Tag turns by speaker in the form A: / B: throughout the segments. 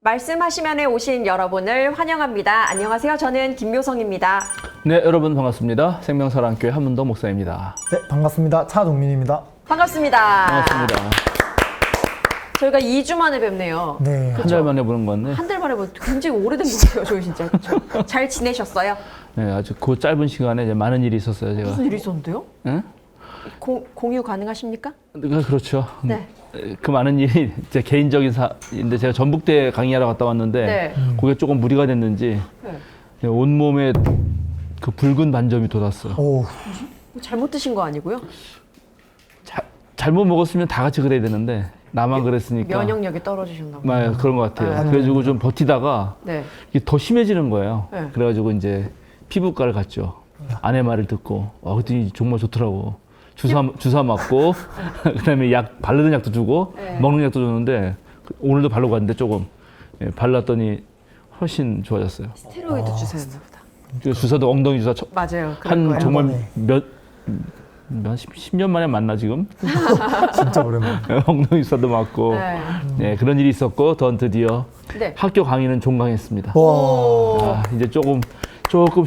A: 말씀하시면에 오신 여러분을 환영합니다. 안녕하세요. 저는 김묘성입니다.
B: 네, 여러분 반갑습니다. 생명사랑교회 한문도 목사입니다.
C: 네, 반갑습니다. 차동민입니다.
A: 반갑습니다.
B: 반갑습니다.
A: 저희가 2주 만에 뵙네요.
C: 네.
B: 한 달 만에 보는 건데,
A: 한 달 만에 보면 굉장히 오래된 것 같아요. 저희 진짜. 그렇죠? 잘 지내셨어요?
B: 네, 아주 그 짧은 시간에 이제 많은 일이 있었어요, 제가.
A: 무슨 일이 있었는데요?
B: 응?
A: 공유 가능하십니까?
B: 그렇죠.
A: 네.
B: 그 많은 일이 제 개인적인 사인데 제가 전북대 강의하러 갔다 왔는데
A: 네.
B: 그게 조금 무리가 됐는지
A: 네.
B: 온몸에 그 붉은 반점이 돋았어요.
C: 오,
A: 뭐 잘못 드신 거 아니고요?
B: 잘못 먹었으면 다 같이 그래야 되는데 나만 그랬으니까.
A: 면역력이 떨어지셨나 봐요.
B: 그런 것 같아요.
A: 네.
B: 그래가지고 좀 버티다가
A: 네.
B: 이게 더 심해지는 거예요.
A: 네.
B: 그래가지고 이제 피부과를 갔죠. 아내 말을 듣고 그랬더니 정말 좋더라고. 주사 맞고 그다음에 약 바르는 약도 주고
A: 네.
B: 먹는 약도 줬는데 오늘도 바르고 갔는데 조금 발랐더니 훨씬 좋아졌어요.
A: 스테로이드 주사였나 보다.
B: 그 주사도 엉덩이 주사
A: 맞아요. 그럴
B: 한
A: 거예요.
B: 정말
C: 네.
B: 10년 만에 만나 지금.
C: 진짜 오랜만에.
B: 엉덩이 주사도 맞고
A: 네.
B: 네, 그런 일이 있었고 더 드디어
A: 네.
B: 학교 강의는 종강했습니다.
C: 와,
B: 이제 조금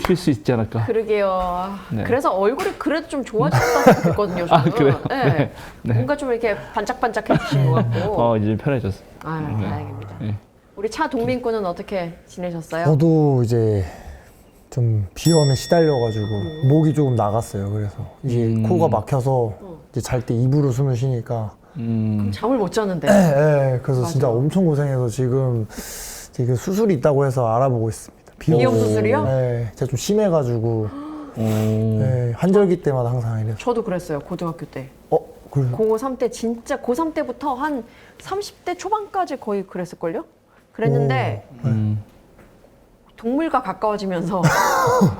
B: 쉴 수 있지 않을까.
A: 그러게요.
B: 네.
A: 그래서 얼굴이 그래도 좀 좋아졌다 생각했거든요. 저는.
B: 그래요?
A: 네.
B: 네.
A: 뭔가 좀 이렇게 반짝반짝해지신 것 같고.
B: 이제 편해졌어.
A: 다행입니다.
B: 네.
A: 우리 차동민 군은 어떻게 지내셨어요?
C: 저도 이제 좀 비염에 시달려가지고 목이 조금 나갔어요. 그래서 이게 코가 막혀서 이제 잘 때 입으로 숨을 쉬니까.
A: 잠을 못 잤는데.
C: 네, 그래서
A: 맞아.
C: 진짜 엄청 고생해서 지금 되게 수술이 있다고 해서 알아보고 있습니다.
A: 비염 수술이요?
C: 네, 제가 좀 심해가지고 네, 환절기 때마다 항상 이래서.
A: 저도 그랬어요. 고등학교 때.
C: 그래요?
A: 고3 때 진짜 고3 때부터 한 30대 초반까지 거의 그랬을걸요? 그랬는데 동물과 가까워지면서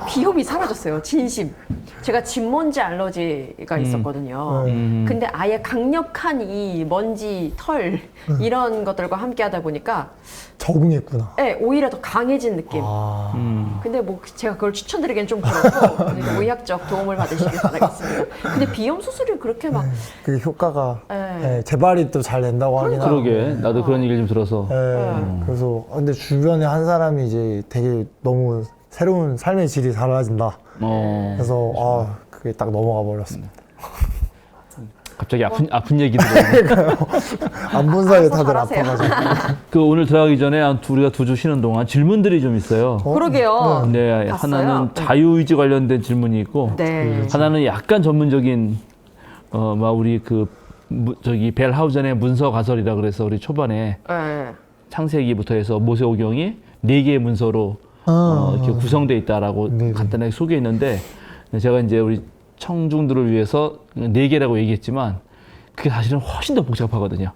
A: 비염이 사라졌어요. 진심. 제가 진먼지 알러지가 있었거든요. 근데 아예 강력한 이 먼지, 털 이런 것들과 함께 하다 보니까
C: 적응했구나.
A: 네, 오히려 더 강해진 느낌. 근데 뭐 제가 그걸 추천드리기엔 좀 그렇고 의학적 도움을 받으시길 바라겠습니다. 근데 비염 수술이 그렇게 막
C: 그 효과가
A: 네.
C: 네, 재발이 또 잘 된다고 하긴 하고.
B: 그러게 나도 그런 얘기를 좀 들어서.
C: 네, 그래서 근데 주변에 한 사람이 이제 되게 너무 새로운 삶의 질이 달라진다. 그래서 그게 딱 넘어가 버렸습니다.
B: 갑자기 아픈 얘기 들어요.
C: 안 본 사이에
A: 알아서
C: 다들
A: 잘하세요.
C: 아파가지고.
B: 그 오늘 들어가기 전에 우리가 두 주 쉬는 동안 질문들이 좀 있어요.
A: 그러게요.
B: 네,
A: 봤어요?
B: 하나는 자유의지 관련된 질문이 있고
A: 네.
B: 하나는 약간 전문적인 우리 저기 벨하우전의 문서 가설이라 그래서 우리 초반에
A: 네.
B: 창세기부터 해서 모세오경이 4개의 문서로 이렇게 구성되어 있다라고
C: 네네.
B: 간단하게 소개했는데 제가 이제 우리 청중들을 위해서 4개라고 얘기했지만 그게 사실은 훨씬 더 복잡하거든요.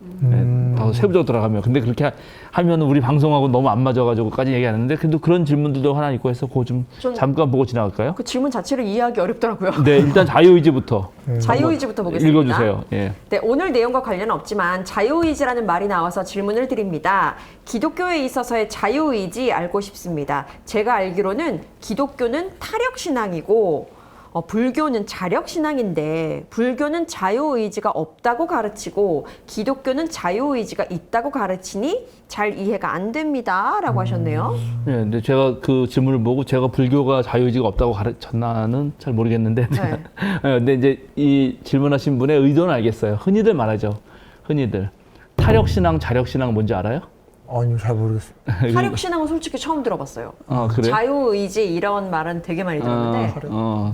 B: 더 세부적으로 들어가면. 근데 그렇게 하면 우리 방송하고 너무 안 맞아가지고까지 얘기하는데 그래도 그런 질문들도 하나 있고 해서 그거 좀 잠깐 보고 지나갈까요?
A: 그 질문 자체를 이해하기 어렵더라고요.
B: 네, 일단 자유의지부터
A: 자유의지부터 보겠습니다.
B: 읽어주세요. 예.
A: 네, 오늘 내용과 관련은 없지만 자유의지라는 말이 나와서 질문을 드립니다. 기독교에 있어서의 자유의지 알고 싶습니다. 제가 알기로는 기독교는 타력신앙이고 불교는 자력신앙인데 불교는 자유의지가 없다고 가르치고 기독교는 자유의지가 있다고 가르치니 잘 이해가 안 됩니다. 라고 하셨네요.
B: 네, 근데 제가 그 질문을 보고 제가 불교가 자유의지가 없다고 가르쳤나는 잘 모르겠는데
A: 네.
B: 근데 이제 이 질문하신 분의 의도는 알겠어요. 흔히들 말하죠. 흔히들. 타력신앙, 자력신앙 뭔지 알아요?
C: 아니요, 잘 모르겠습니다.
A: 타력신앙은 솔직히 처음 들어봤어요.
B: 그래?
A: 자유의지 이런 말은 되게 많이 들었는데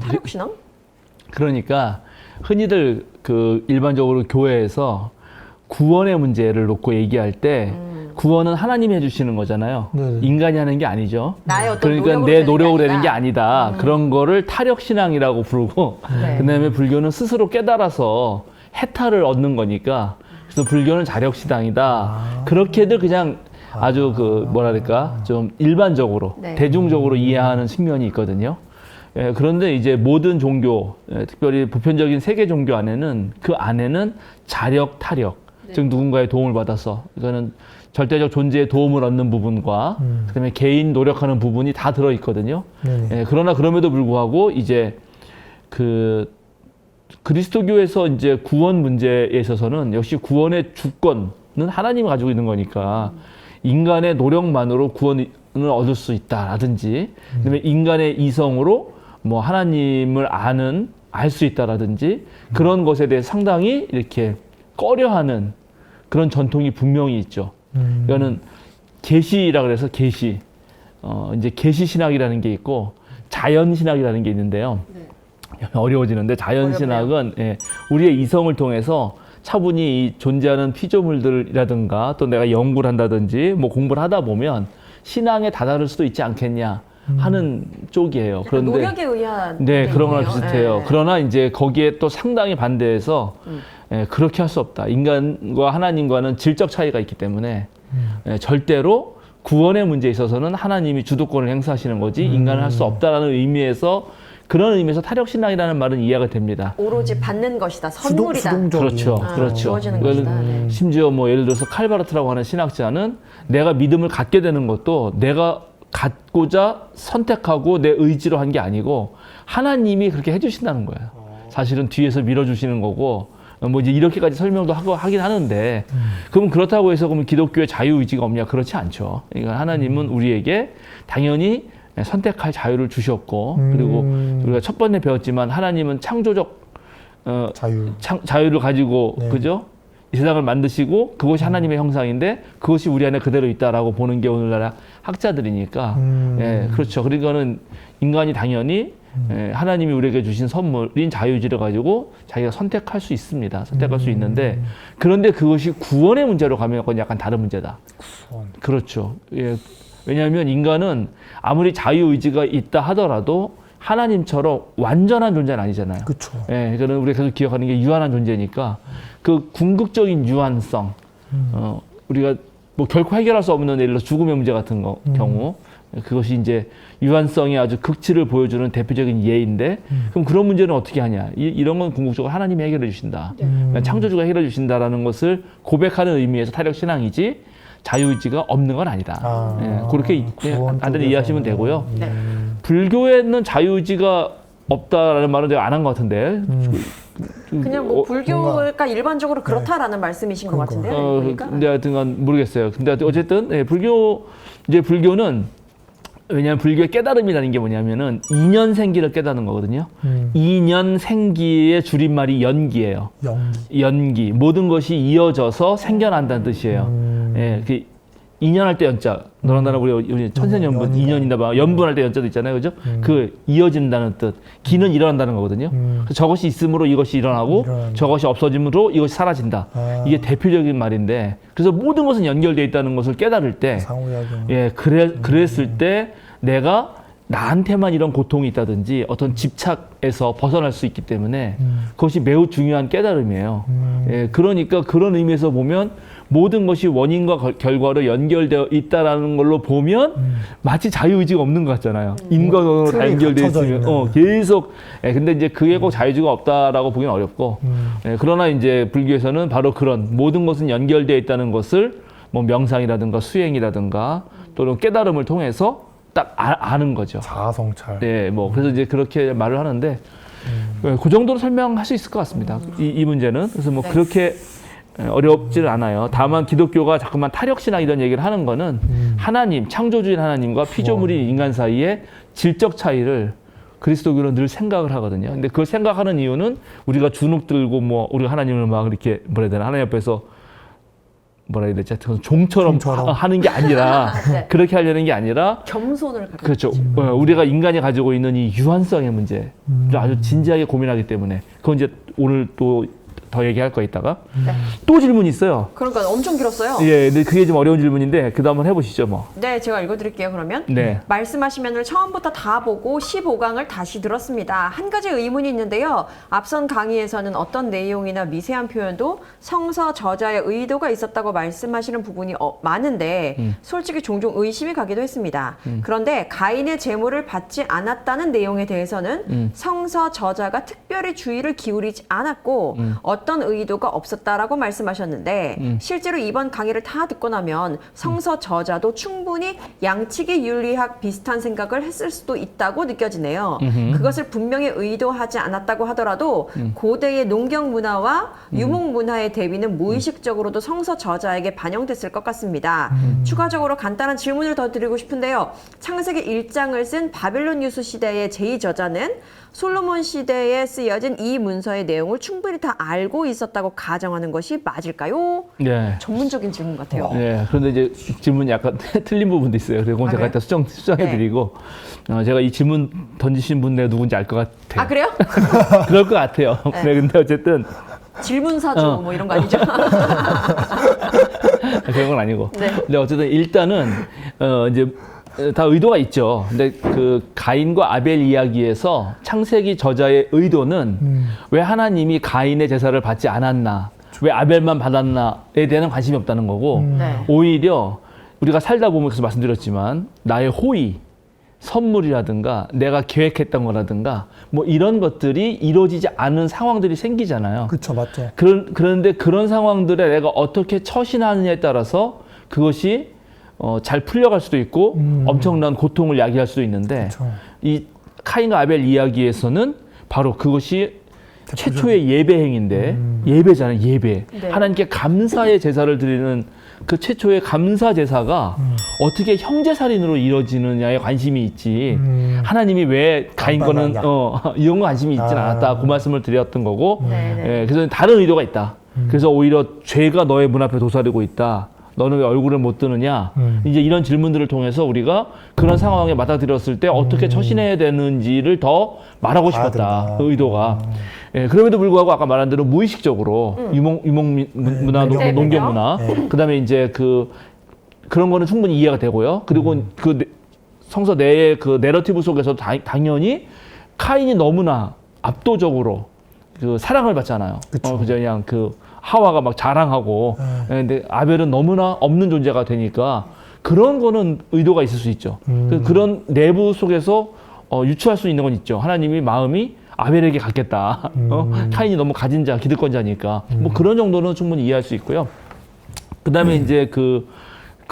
A: 타력신앙?
B: 그러니까 흔히들 그 일반적으로 교회에서 구원의 문제를 놓고 얘기할 때 구원은 하나님이 해주시는 거잖아요.
C: 네네.
B: 인간이 하는 게 아니죠.
A: 나의 어떤
B: 그러니까
A: 노력으로
B: 내
A: 되는
B: 노력으로
A: 게
B: 되는 게 아니다. 그런 거를 타력신앙이라고 부르고
A: 네.
B: 그다음에 불교는 스스로 깨달아서 해탈을 얻는 거니까 그래서 불교는 자력신앙이다. 그렇게들 그냥 아주 뭐랄까 좀 일반적으로
A: 네.
B: 대중적으로 이해하는 측면이 있거든요. 그런데 이제 모든 종교, 특별히 보편적인 세계 종교 안에는 그 안에는 자력, 타력, 즉 누군가의 도움을 받아서 이거는 절대적 존재의 도움을 얻는 부분과 그다음에 개인 노력하는 부분이 다 들어 있거든요. 그러나 그럼에도 불구하고 이제 그리스도교에서 이제 구원 문제에 있어서는 역시 구원의 주권은 하나님이 가지고 있는 거니까 인간의 노력만으로 구원을 얻을 수 있다라든지, 그다음에 인간의 이성으로 뭐 하나님을 알 수 있다라든지 그런 것에 대해 상당히 이렇게 꺼려하는 그런 전통이 분명히 있죠. 이거는 계시라 그래서 계시, 이제 계시 신학이라는 게 있고 자연 신학이라는 게 있는데요. 어려워지는데 자연 신학은 예, 우리의 이성을 통해서 차분히 이 존재하는 피조물들이라든가 또 내가 연구를 한다든지 뭐 공부를 하다 보면 신앙에 다다를 수도 있지 않겠냐 하는 쪽이에요. 그런데
A: 노력에 의한
B: 네, 그런 거랑
A: 있네요.
B: 비슷해요.
A: 네.
B: 그러나 이제 거기에 또 상당히 반대해서 예, 그렇게 할 수 없다. 인간과 하나님과는 질적 차이가 있기 때문에 예, 절대로 구원의 문제에 있어서는 하나님이 주도권을 행사하시는 거지 인간은 할 수 없다라는 의미에서 그런 의미에서 타력신앙이라는 말은 이해가 됩니다.
A: 오로지 받는 것이다. 선물이다.
C: 수동적인.
B: 그렇죠. 그렇죠.
A: 주어지는
B: 그거는
A: 것이다. 네.
B: 심지어 뭐 예를 들어서 칼바르트라고 하는 신학자는 내가 믿음을 갖게 되는 것도 내가 갖고자 선택하고 내 의지로 한 게 아니고 하나님이 그렇게 해주신다는 거예요. 사실은 뒤에서 밀어주시는 거고 뭐 이제 이렇게까지 설명도 하긴 하는데 그럼 그렇다고 해서 그러면 기독교의 자유의지가 없냐? 그렇지 않죠. 그러니까 하나님은 우리에게 당연히 선택할 자유를 주셨고 그리고 우리가 첫 번째 배웠지만 하나님은 창조적 자유를 가지고
C: 네.
B: 그죠? 이 세상을 만드시고 그것이 하나님의 형상인데 그것이 우리 안에 그대로 있다라고 보는 게 오늘날 학자들이니까 예, 그렇죠. 그러니까는 인간이 당연히 예, 하나님이 우리에게 주신 선물인 자유의지를 가지고 자기가 선택할 수 있습니다. 선택할 수 있는데 그런데 그것이 구원의 문제로 가면 그건 약간 다른 문제다.
C: 구원.
B: 그렇죠. 예, 왜냐하면 인간은 아무리 자유의지가 있다 하더라도 하나님처럼 완전한 존재는 아니잖아요.
C: 그렇죠.
B: 예, 그러니까 우리가 계속 기억하는 게 유한한 존재니까 그 궁극적인 유한성, 우리가 뭐 결코 해결할 수 없는 예를 들어 죽음의 문제 같은 경우 그것이 이제 유한성의 아주 극치를 보여주는 대표적인 예인데 그럼 그런 문제는 어떻게 하냐? 이런 건 궁극적으로 하나님이 해결해 주신다. 창조주가 해결해 주신다라는 것을 고백하는 의미에서 타력 신앙이지 자유의지가 없는 건 아니다. 예, 그렇게 간단히 이해하시면 되고요.
A: 네.
B: 불교에는 자유의지가 없다라는 말은 제가 안 한 것 같은데.
A: 그냥 뭐 불교가 일반적으로 그렇다라는 말씀이신 것 같은데요. 그러니까.
B: 근데 하여튼간 모르겠어요. 근데 어쨌든 예, 불교는 왜냐하면 불교의 깨달음이라는 게 뭐냐면은 이년생기를 깨닫는 거거든요. 이년생기의 줄임말이 연기예요. 연기. 모든 것이 이어져서 생겨난다는 뜻이에요. 예, 그 인연할 때 연자. 너랑 나랑 우리 천생연분 인연이다 봐. 연분할 때 연자도 있잖아요, 그죠? 그 이어진다는 뜻. 기는 일어난다는 거거든요. 그래서 저것이 있음으로 이것이 일어나고 저것이 없어짐으로 이것이 사라진다. 이게 대표적인 말인데, 그래서 모든 것은 연결되어 있다는 것을 깨달을 때, 예, 그랬을 때 내가 나한테만 이런 고통이 있다든지 어떤 집착에서 벗어날 수 있기 때문에 그것이 매우 중요한 깨달음이에요. 예, 그러니까 그런 의미에서 보면 모든 것이 원인과 결과로 연결되어 있다라는 걸로 보면 마치 자유의지가 없는 것 같잖아요. 인과론으로 다 연결되어 있으면 계속. 예, 근데 이제 그게 꼭 자유의지가 없다라고 보기는 어렵고. 예, 그러나 이제 불교에서는 바로 그런 모든 것은 연결되어 있다는 것을 뭐 명상이라든가 수행이라든가 또는 깨달음을 통해서 딱 아는 거죠.
C: 자아성찰.
B: 네, 뭐 그래서 이제 그렇게 말을 하는데 그 정도로 설명할 수 있을 것 같습니다. 이 문제는 그래서 뭐 그렇게 어렵지는 않아요. 다만 기독교가 자꾸만 타력신앙 이런 얘기를 하는 거는 하나님, 창조주인 하나님과 피조물인 인간 사이의 질적 차이를 그리스도교는 늘 생각을 하거든요. 근데 그걸 생각하는 이유는 우리가 주눅 들고 뭐 우리가 하나님을 막 이렇게 뭐라 해야 되나 하나님 앞에서 뭐라 해야 되지? 종처럼 하는 게 아니라
A: 네.
B: 그렇게 하려는 게 아니라
A: 겸손을 가지고
B: 그렇죠. 우리가 인간이 가지고 있는 이 유한성의 문제를 아주 진지하게 고민하기 때문에 그건 이제 오늘 또 더 얘기할 거 있다가 또 질문이 있어요.
A: 그러니까 엄청 길었어요.
B: 예, 근데 그게 좀 어려운 질문인데 그 다음 한번 해보시죠, 뭐.
A: 네, 제가 읽어드릴게요. 그러면
B: 네.
A: 말씀하시면을 처음부터 다 보고 15강을 다시 들었습니다. 한 가지 의문이 있는데요. 앞선 강의에서는 어떤 내용이나 미세한 표현도 성서 저자의 의도가 있었다고 말씀하시는 부분이 많은데 솔직히 종종 의심이 가기도 했습니다. 그런데 가인의 제물을 받지 않았다는 내용에 대해서는 성서 저자가 특별히 주의를 기울이지 않았고 어떤 의도가 없었다라고 말씀하셨는데 실제로 이번 강의를 다 듣고 나면 성서 저자도 충분히 양치기 윤리학 비슷한 생각을 했을 수도 있다고 느껴지네요. 그것을 분명히 의도하지 않았다고 하더라도 고대의 농경 문화와 유목 문화의 대비는 무의식적으로도 성서 저자에게 반영됐을 것 같습니다. 추가적으로 간단한 질문을 더 드리고 싶은데요. 창세기 1장을 쓴 바벨론 유수 시대의 제2저자는 솔로몬 시대에 쓰여진 이 문서의 내용을 충분히 다 알고 있었다고 가정하는 것이 맞을까요?
B: 네.
A: 전문적인 질문 같아요.
B: 네. 그런데 이제 질문이 약간 틀린 부분도 있어요. 그래서 제가
A: 그래요?
B: 이따 수정해드리고 제가 이 질문 던지신 분 내가 누군지 알 것 같아요.
A: 아, 그래요?
B: 그럴 것 같아요. 네. 근데 어쨌든
A: 질문사주 뭐 이런 거 아니죠?
B: 그런 건 아니고.
A: 네.
B: 근데 어쨌든 일단은 이제 다 의도가 있죠. 근데 그 가인과 아벨 이야기에서 창세기 저자의 의도는 왜 하나님이 가인의 제사를 받지 않았나, 왜 아벨만 받았나에 대한 관심이 없다는 거고,
A: 네.
B: 오히려 우리가 살다 보면 그래서 말씀드렸지만 나의 호의, 선물이라든가 내가 계획했던 거라든가 뭐 이런 것들이 이루어지지 않은 상황들이 생기잖아요.
C: 그쵸, 맞죠.
B: 그런데 그런 상황들에 내가 어떻게 처신하느냐에 따라서 그것이 잘 풀려갈 수도 있고 엄청난 고통을 야기할 수도 있는데
C: 그쵸.
B: 이 카인과 아벨 이야기에서는 바로 그것이 최초의 예배 행인데 예배잖아요. 예배.
A: 네.
B: 하나님께 감사의 제사를 드리는 그 최초의 감사 제사가 어떻게 형제살인으로 이루어지느냐에 관심이 있지. 하나님이 왜 가인 거는 이런 거 관심이 있진 않았다. 그 말씀을 드렸던 거고.
A: 네.
B: 그래서 다른 의도가 있다. 그래서 오히려 죄가 너의 문 앞에 도사리고 있다. 너는 왜 얼굴을 못 드느냐? 이제 이런 질문들을 통해서 우리가 그런 상황에 맞닥뜨렸을 때 어떻게 처신해야 되는지를 더 말하고
C: 봐야
B: 싶었다.
C: 된다.
B: 그 의도가. 그럼에도 불구하고 아까 말한 대로 무의식적으로 유목 문화,
C: 네,
B: 농경 문화,
C: 네.
B: 그다음에 이제 그런 거는 충분히 이해가 되고요. 그리고 성서 내의 그 내러티브 속에서 당연히 카인이 너무나 압도적으로 그 사랑을 받잖아요.
C: 그쵸.
B: 그저 그냥 하와가 막 자랑하고, 근데 아벨은 너무나 없는 존재가 되니까 그런 거는 의도가 있을 수 있죠. 그런 내부 속에서 유추할 수 있는 건 있죠. 하나님이 마음이 아벨에게 갖겠다. 카인이 너무 가진 자, 기득권자니까. 뭐 그런 정도는 충분히 이해할 수 있고요. 그 다음에 이제 그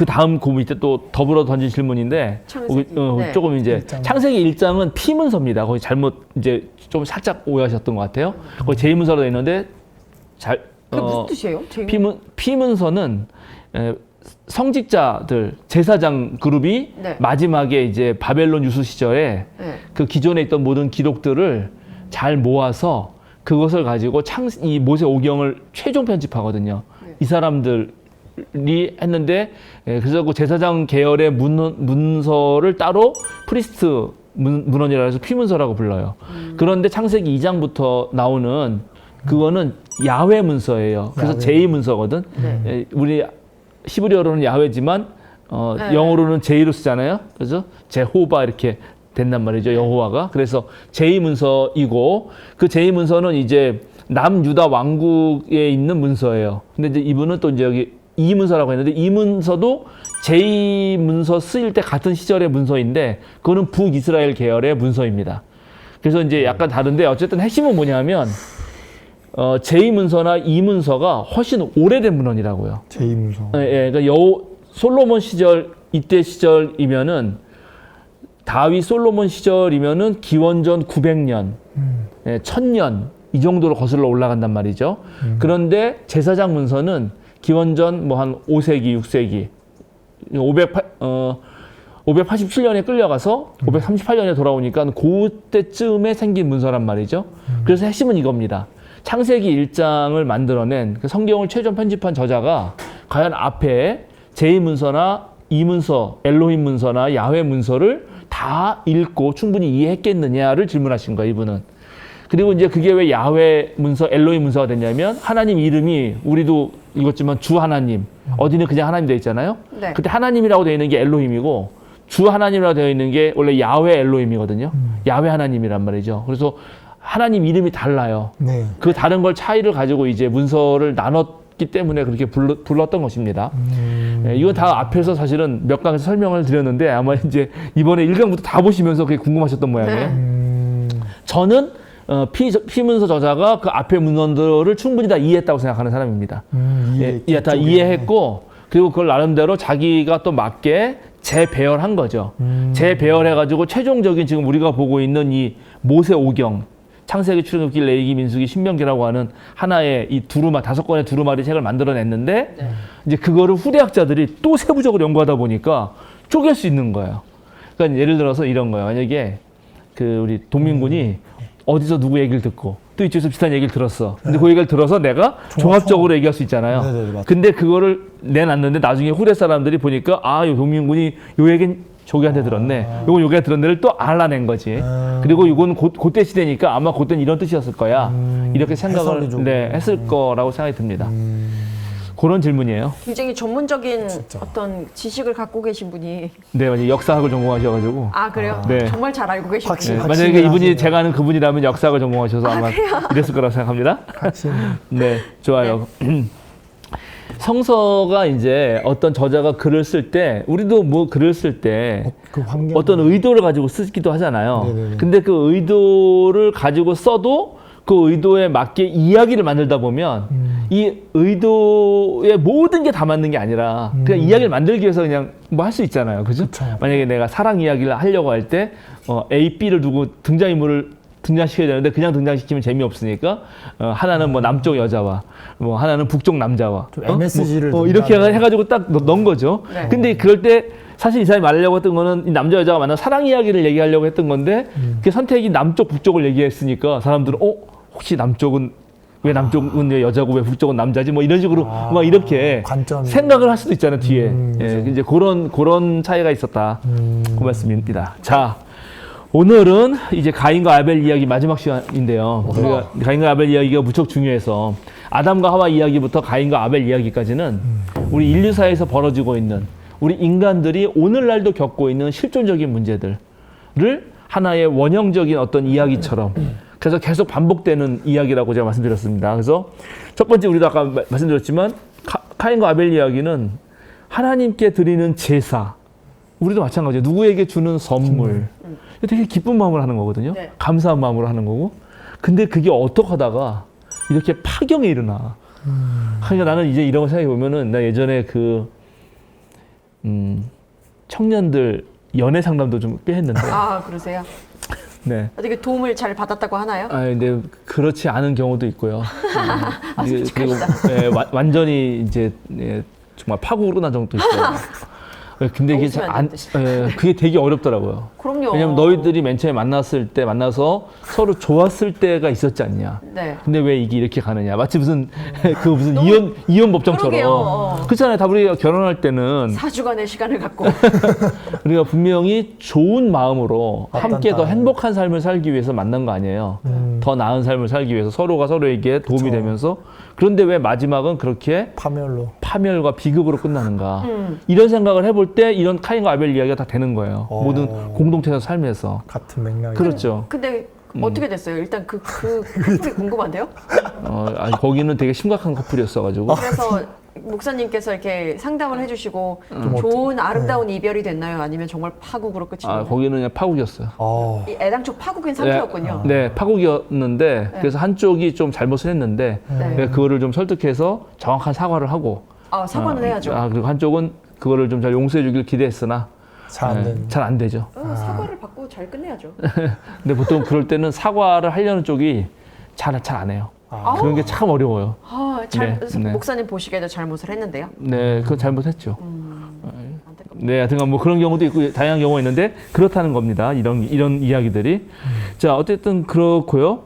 B: 다음 그 밑에 또 더불어 던진 질문인데,
A: 창세기. 네.
B: 조금 이제
C: 1장.
B: 창세기 1장은 피문서입니다. 거기 잘못 이제 좀 살짝 오해하셨던 것 같아요. 거기 제2문서로 되어 있는데
A: 그게 무슨 뜻이에요?
B: 피문서는 성직자들 제사장 그룹이
A: 네.
B: 마지막에 이제 바벨론 유수 시절에
A: 네.
B: 그 기존에 있던 모든 기록들을 잘 모아서 그것을 가지고 이 모세 오경을 최종 편집하거든요.
A: 네.
B: 이 사람들이 했는데 그래서 그 제사장 계열의 문서를 따로 프리스트 문헌이라 해서 피문서라고 불러요. 그런데 창세기 2장부터 나오는 그거는 야훼 문서예요. 그래서
C: 야훼.
B: 제2문서거든.
A: 네.
B: 우리 히브리어로는 야훼지만
A: 네.
B: 영어로는 제2로 쓰잖아요. 그래서 제호바 이렇게 된단 말이죠. 여호와가. 그래서 제2문서이고 그 제2문서는 이제 남유다 왕국에 있는 문서예요. 근데 이제 이분은 또 이제 여기 이문서라고 했는데 이 문서도 제2문서 쓰일 때 같은 시절의 문서인데 그거는 북이스라엘 계열의 문서입니다. 그래서 이제 약간 다른데 어쨌든 핵심은 뭐냐면 제2문서나 이문서가 훨씬 오래된 문헌이라고요.
C: 제2문서.
B: 그러니까 솔로몬 시절 이때 시절이면은 다윗 솔로몬 시절이면은 기원전 900년, 1000년 이 정도로 거슬러 올라간단 말이죠. 그런데 제사장 문서는 기원전 뭐 한 5세기, 6세기, 587년에 끌려가서 538년에 돌아오니까 그때쯤에 생긴 문서란 말이죠. 그래서 핵심은 이겁니다. 창세기 1장을 만들어낸 그 성경을 최종 편집한 저자가 과연 앞에 제2문서나 이문서, 엘로힘 문서나 야훼 문서를 다 읽고 충분히 이해했겠느냐를 질문하신 거예요, 이분은. 그리고 이제 그게 왜 야훼 문서, 엘로힘 문서가 됐냐면 하나님 이름이 우리도 읽었지만 주 하나님, 어디는 그냥 하나님 되어 있잖아요.
A: 네.
B: 그때 하나님이라고 되어 있는 게 엘로힘이고 주 하나님이라고 되어 있는 게 원래 야훼 엘로힘이거든요. 야훼 하나님이란 말이죠. 그래서 하나님 이름이 달라요.
C: 네.
B: 그 다른 걸 차이를 가지고 이제 문서를 나눴기 때문에 그렇게 불렀던 것입니다. 이건 다 앞에서 사실은 몇 강에서 설명을 드렸는데 아마 이제 이번에 1강부터 다 보시면서 그게 궁금하셨던 모양이에요.
A: 네.
B: 저는 피문서 저자가 그 앞에 문헌들을 충분히 다 이해했다고 생각하는 사람입니다. 다 이해했고 그리고 그걸 나름대로 자기가 또 맞게 재배열한 거죠. 재배열해가지고 최종적인 지금 우리가 보고 있는 이 모세 오경, 창세기, 출애굽기, 레위기, 민수기, 신명기라고 하는 하나의 이 다섯 권의 두루마리 책을 만들어냈는데 이제 그거를 후대학자들이 또 세부적으로 연구하다 보니까 쪼갤 수 있는 거예요. 그러니까 예를 들어서 이런 거예요. 만약에 그 우리 동민군이 어디서 누구 얘기를 듣고 또 이쪽에서 비슷한 얘기를 들었어. 근데 그 얘기를 들어서 내가 종합적으로 얘기할 수 있잖아요.
C: 네네네,
B: 근데 그거를 내놨는데 나중에 후대 사람들이 보니까 요 동민군이 요 얘기는 조기한테 들었네. 요건 요기한테 들었네를 또 알아낸 거지. 그리고 이건 그때 시대니까 아마 그때는 이런 뜻이었을 거야. 이렇게 생각을 했을 거라고 생각이 듭니다. 그런 질문이에요.
A: 굉장히 전문적인 어떤 지식을 갖고 계신 분이.
B: 네, 맞아요. 역사학을 전공하셔가지고.
A: 아, 그래요?
B: 네.
A: 정말 잘 알고 계신
C: 확실히.
A: 분이에요.
B: 만약에 이분이 제가 아는 그분이라면 역사학을 전공하셔서 아마 이랬을 거라고 생각합니다. 네, 좋아요. 성서가 이제 어떤 저자가 글을 쓸 때 우리도 뭐 글을 쓸 때 어떤 의도를 가지고 쓰기도 하잖아요.
C: 네네네.
B: 근데 그 의도를 가지고 써도 그 의도에 맞게 이야기를 만들다 보면 이 의도의 모든 게 다 맞는 게 아니라 그냥 이야기를 만들기 위해서 그냥 뭐 할 수 있잖아요. 그죠? 만약에 내가 사랑 이야기를 하려고 할 때 A, B를 두고 등장인물을 등장시켜야 되는데 그냥 등장시키면 재미없으니까 하나는 뭐 남쪽 여자와 뭐 하나는 북쪽 남자와
C: MSG를
B: 이렇게 해가지고 딱 넣은 거죠.
A: 네.
B: 근데 그럴 때 사실 이 사람이 말하려고 했던 거는 이 남자 여자가 만난 사랑 이야기를 얘기하려고 했던 건데 그 선택이 남쪽 북쪽을 얘기했으니까 사람들은 혹시 남쪽은 왜 남쪽은 왜 여자고 왜 북쪽은 남자지 뭐 이런 식으로 막 이렇게
C: 관점이.
B: 생각을 할 수도 있잖아요 뒤에. 예, 이제 그런 차이가 있었다. 그 말씀입니다. 자. 오늘은 이제 가인과 아벨 이야기 마지막 시간인데요. 우리가 가인과 아벨 이야기가 무척 중요해서 아담과 하와 이야기부터 가인과 아벨 이야기까지는 우리 인류사에서 벌어지고 있는 우리 인간들이 오늘날도 겪고 있는 실존적인 문제들을 하나의 원형적인 어떤 이야기처럼 그래서 계속 반복되는 이야기라고 제가 말씀드렸습니다. 그래서 첫 번째 우리도 아까 말씀드렸지만 가인과 아벨 이야기는 하나님께 드리는 제사, 우리도 마찬가지예요. 누구에게 주는 선물. 되게 기쁜 마음으로 하는 거거든요.
A: 네.
B: 감사한 마음으로 하는 거고. 근데 그게 어떻게 하다가 이렇게 파경이 일어나. 그러니까 나는 이제 이런 거 생각해 보면은 나 예전에 청년들 연애 상담도 좀 꽤 했는데.
A: 아, 그러세요?
B: 네.
A: 어떻게 도움을 잘 받았다고 하나요?
B: 근데 그렇지 않은 경우도 있고요. 그리고 완전히 이제 정말 파국으로 난 적도 있어요. 근데 이게 그게 되게 어렵더라고요.
A: 그럼요.
B: 왜냐면 너희들이 맨 처음에 만나서 서로 좋았을 때가 있었지 않냐.
A: 네.
B: 근데 왜 이게 이렇게 가느냐. 마치 무슨 이혼 법정처럼.
A: 그러게요.
B: 그렇잖아요. 다 우리가 결혼할 때는
A: 4주간의 시간을 갖고
B: 우리가 분명히 좋은 마음으로 함께 더 행복한 삶을 살기 위해서 만난 거 아니에요. 더 나은 삶을 살기 위해서 서로가 서로에게 도움이 되면서. 그런데 왜 마지막은 그렇게 파멸과 비극으로 끝나는가. 이런 생각을 해볼 때 이런 카인과 아벨 이야기가 다 되는 거예요. 모든 공동체에서 삶에서.
C: 같은 맥락이.
B: 그렇죠.
A: 근데 어떻게 됐어요? 일단 그 커플이 궁금한데요?
B: 거기는 되게 심각한 커플이었어가지고.
A: 그래서 목사님께서 이렇게 상담을 해주시고 좋은 아름다운 이별이 됐나요? 아니면 정말 파국으로 끝이 났나요?
B: 거기는 그냥 파국이었어요.
A: 이 애당초 파국인 상태였군요.
B: 네, 파국이었는데 그래서 한쪽이 좀 잘못을 했는데 그거를 좀 설득해서 정확한 사과를 하고.
A: 사과는 해야죠.
B: 그리고 한쪽은 그거를 좀 잘 용서해 주길 기대했으나 잘 안 되죠.
A: 사과를 받고 잘 끝내야죠.
B: 근데 보통 그럴 때는 사과를 하려는 쪽이 잘 안 해요. 그런 게 참 어려워요.
A: 목사님 보시기에도 잘못을 했는데요?
B: 네, 그건 잘못했죠. 네, 하여튼 뭐 그런 경우도 있고 다양한 경우가 있는데 그렇다는 겁니다. 이런 이야기들이. 자, 어쨌든 그렇고요.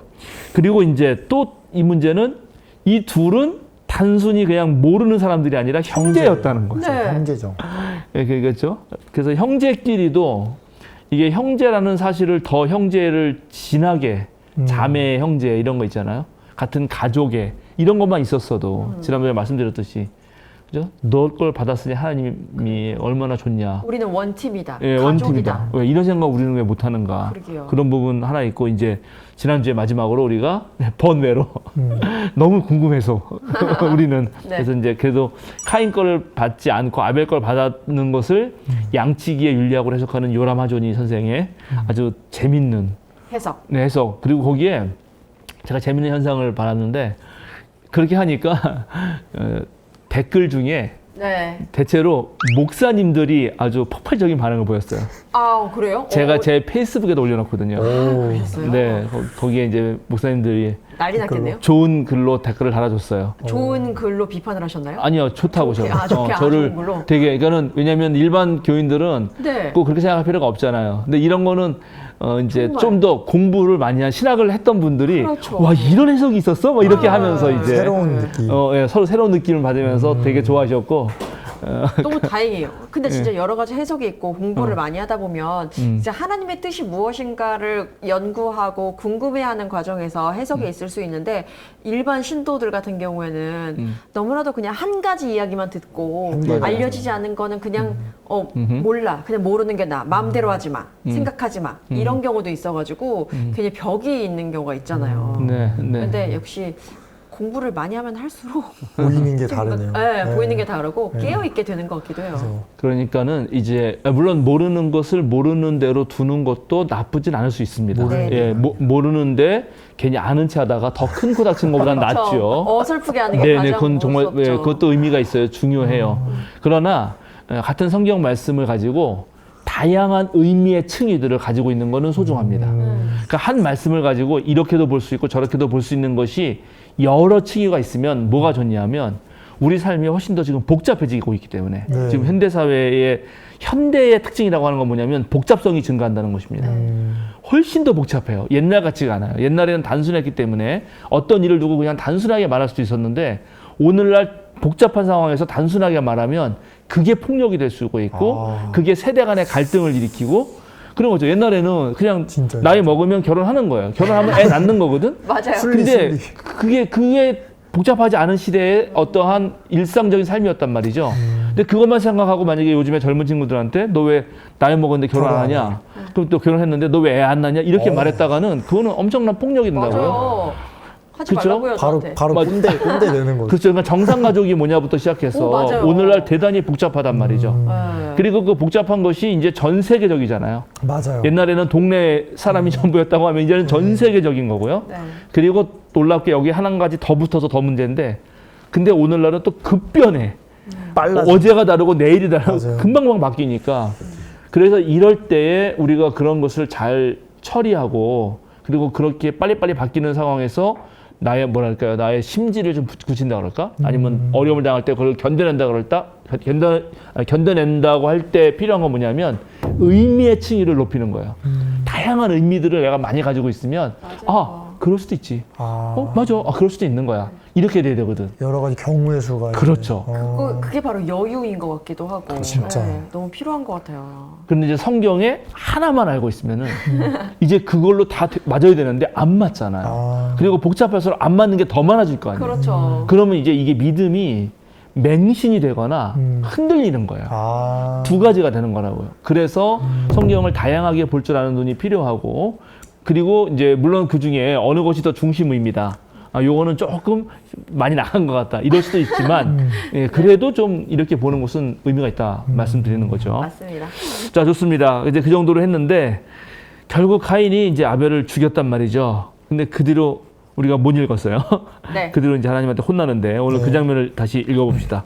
B: 그리고 이제 또 이 문제는 이 둘은 단순히 그냥 모르는 사람들이 아니라 형제였다는 거죠.
A: 네.
C: 형제죠.
B: 네, 그렇죠. 그래서 형제끼리도 이게 형제라는 사실을 더 형제를 진하게 자매, 형제 이런 거 있잖아요. 같은 가족에 이런 것만 있었어도 지난번에 말씀드렸듯이 그죠? 너 걸 받았으니 하나님이 얼마나 좋냐.
A: 우리는 원팀이다.
B: 예,
A: 가족이다.
B: 원팀이다. 왜 이런 생각 우리는 왜 못하는가.
A: 그러게요.
B: 그런 부분 하나 있고 이제 지난주에 마지막으로 우리가 번외로 너무 궁금해서 우리는 그래서 이제 그래도 카인 거를 받지 않고 아벨 걸 받는 것을 양치기에 윤리학으로 해석하는 요람 하조니 선생의 아주 재밌는
A: 해석.
B: 해석. 그리고 거기에 제가 재밌는 현상을 봤는데 그렇게 하니까 댓글 중에
A: 네.
B: 대체로 목사님들이 아주 폭발적인 반응을 보였어요.
A: 아, 그래요?
B: 제가 제 페이스북에도 올려놨거든요.
C: 오.
A: 그러셨어요?
B: 네, 거기에 이제 목사님들이
A: 난리 났겠네요.
B: 좋은 글로 댓글을 달아줬어요.
A: 좋은 글로 비판을 하셨나요?
B: 아니요, 좋다고
A: 좋게,
B: 저는.
A: 좋게,
B: 저를
A: 좋은 걸로?
B: 되게, 이거는 왜냐면 일반 교인들은
A: 네.
B: 꼭 그렇게 생각할 필요가 없잖아요. 근데 이런 거는 이제
A: 정말.
B: 좀 더 공부를 많이 한 신학을 했던 분들이
A: 그렇죠.
B: 와 이런 해석이 있었어? 뭐 이렇게 하면서 이제
C: 새로운 느낌.
B: 예, 서로 새로운 느낌을 받으면서 되게 좋아하셨고
A: 너무 다행이에요. 근데 진짜 여러 가지 해석이 있고 공부를 많이 하다 보면 진짜 하나님의 뜻이 무엇인가를 연구하고 궁금해하는 과정에서 해석이 있을 수 있는데 일반 신도들 같은 경우에는 너무나도 그냥 한 가지 이야기만 듣고
C: 가지.
A: 알려지지 않은 거는 그냥 몰라. 그냥 모르는 게 나. 마음대로 하지 마. 생각하지 마. 이런 경우도 있어가지고 괜히 벽이 있는 경우가 있잖아요.
B: 네, 네.
A: 근데 역시 공부를 많이 하면 할수록
C: 보이는 게 다르네요.
A: 네, 보이는 게 다르고 깨어있게 되는 것 같기도 해요.
B: 그러니까는 이제 물론 모르는 것을 모르는 대로 두는 것도 나쁘진 않을 수 있습니다.
A: 네.
B: 예, 모르는데 괜히 아는 체 하다가 더 큰 코 다친 것보다는
A: 그렇죠.
B: 낫죠.
A: 어설프게 하는 게
B: 네네,
A: 가장
B: 그건 정말
A: 무섭죠.
B: 예, 그것도 의미가 있어요. 중요해요. 그러나 같은 성경 말씀을 가지고 다양한 의미의 층위들을 가지고 있는 것은 소중합니다. 그러니까 한 말씀을 가지고 이렇게도 볼 수 있고 저렇게도 볼 수 있는 것이 여러 층위가 있으면 뭐가 좋냐면 우리 삶이 훨씬 더 지금 복잡해지고 있기 때문에
C: 네.
B: 지금 현대 사회의 현대의 특징이라고 하는 건 뭐냐면 복잡성이 증가한다는 것입니다. 훨씬 더 복잡해요. 옛날 같지가 않아요. 옛날에는 단순했기 때문에 어떤 일을 두고 그냥 단순하게 말할 수도 있었는데 오늘날 복잡한 상황에서 단순하게 말하면 그게 폭력이 될 수가 있고 그게 세대 간의 갈등을 일으키고 그런 거죠. 옛날에는 그냥
C: 진짜요.
B: 나이 먹으면 결혼하는 거예요. 결혼하면 애 낳는 거거든.
A: 맞아요.
B: 근데 그게 복잡하지 않은 시대의 어떠한 일상적인 삶이었단 말이죠. 근데 그것만 생각하고 만약에 요즘에 젊은 친구들한테 너 왜 나이 먹었는데 결혼 안 하냐? 그럼 또 결혼했는데 너 왜 애 안 낳냐? 이렇게 말했다가는 그거는 엄청난 폭력이 된다고요.
A: 맞아요. 하지
B: 그쵸?
A: 말라고요,
C: 바로
A: 저한테.
C: 바로 꼰대 되는 거죠.
B: 그렇죠. 그러니까 정상 가족이 뭐냐부터 시작해서
A: 오, 맞아요.
B: 오늘날 대단히 복잡하단 말이죠.
A: 네.
B: 그리고 그 복잡한 것이 이제 전 세계적이잖아요.
C: 맞아요.
B: 옛날에는 동네 사람이 전부였다고 하면 이제는 전 세계적인 거고요.
A: 네.
B: 그리고 놀랍게 여기 한 가지 더 붙어서 더 문제인데 근데 오늘날은 또 급변해.
C: 빨라져.
B: 어제가 다르고 내일이 다르고
C: 맞아요.
B: 금방금방 바뀌니까 그래서 이럴 때에 우리가 그런 것을 잘 처리하고 그리고 그렇게 빨리빨리 바뀌는 상황에서 나의 뭐랄까요 나의 심지를 좀 굳힌다 그럴까 아니면 어려움을 당할 때 그걸 견뎌낸다 그럴까 견뎌낸다고 할 때 필요한 건 뭐냐면 의미의 층위를 높이는 거예요. 다양한 의미들을 내가 많이 가지고 있으면 그럴 수도 있지. 맞아. 그럴 수도 있는 거야. 이렇게 돼야 되거든.
C: 여러 가지 경우의 수가.
B: 그렇죠.
A: 그게 바로 여유인 것 같기도 하고.
C: 진짜.
A: 네, 너무 필요한 것 같아요.
B: 그런데 이제 성경에 하나만 알고 있으면은 이제 그걸로 다 맞아야 되는데 안 맞잖아요. 그리고 복잡할수록 안 맞는 게 더 많아질 거 아니에요.
A: 그렇죠.
B: 그러면 이제 이게 믿음이 맹신이 되거나 흔들리는 거예요. 두 가지가 되는 거라고요. 그래서 성경을 다양하게 볼 줄 아는 눈이 필요하고 그리고 이제 물론 그 중에 어느 것이 더 중심입니다. 요거는 조금 많이 나간 것 같다. 이럴 수도 있지만 예, 그래도 좀 이렇게 보는 것은 의미가 있다 말씀드리는 거죠.
A: 맞습니다.
B: 자, 좋습니다. 이제 그 정도로 했는데 결국 가인이 이제 아벨을 죽였단 말이죠. 근데 그 뒤로 우리가 못 읽었어요.
A: 네.
B: 그 뒤로 이제 하나님한테 혼나는데 오늘
C: 네.
B: 그 장면을 다시 읽어봅시다.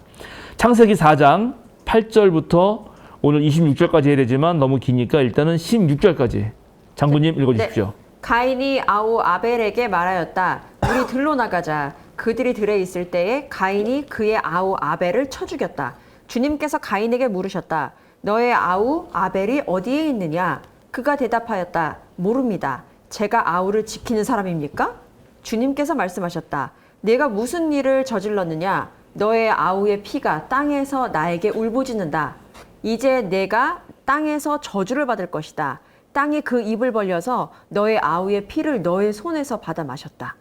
B: 창세기 4장 8절부터 오늘 26절까지 해야 되지만 너무 기니까 일단은 16절까지 장군님 읽어주십시오.
A: 가인이 아우 아벨에게 말하였다. 우리 들로 나가자. 그들이 들에 있을 때에 가인이 그의 아우 아벨을 쳐 죽였다. 주님께서 가인에게 물으셨다. 너의 아우 아벨이 어디에 있느냐? 그가 대답하였다. 모릅니다. 제가 아우를 지키는 사람입니까? 주님께서 말씀하셨다. 내가 무슨 일을 저질렀느냐? 너의 아우의 피가 땅에서 나에게 울부짖는다. 이제 내가 땅에서 저주를 받을 것이다. 땅이 그 입을 벌려서 너의 아우의 피를 너의 손에서 받아 마셨다.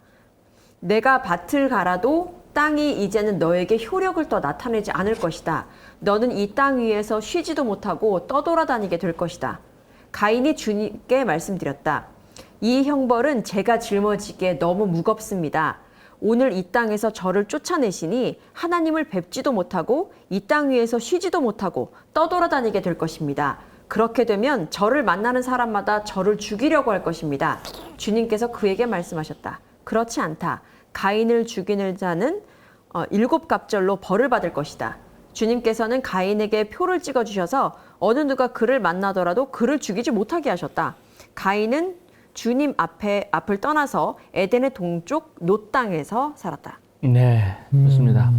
A: 내가 밭을 갈아도 땅이 이제는 너에게 효력을 더 나타내지 않을 것이다. 너는 이 땅 위에서 쉬지도 못하고 떠돌아다니게 될 것이다. 가인이 주님께 말씀드렸다. 이 형벌은 제가 짊어지기에 너무 무겁습니다. 오늘 이 땅에서 저를 쫓아내시니 하나님을 뵙지도 못하고 이 땅 위에서 쉬지도 못하고 떠돌아다니게 될 것입니다. 그렇게 되면 저를 만나는 사람마다 저를 죽이려고 할 것입니다. 주님께서 그에게 말씀하셨다. 그렇지 않다. 가인을 죽이는 자는 7갑절로 벌을 받을 것이다. 주님께서는 가인에게 표를 찍어주셔서 어느 누가 그를 만나더라도 그를 죽이지 못하게 하셨다. 가인은 주님 앞을 떠나서 에덴의 동쪽 놋 땅에서 살았다.
B: 네, 좋습니다.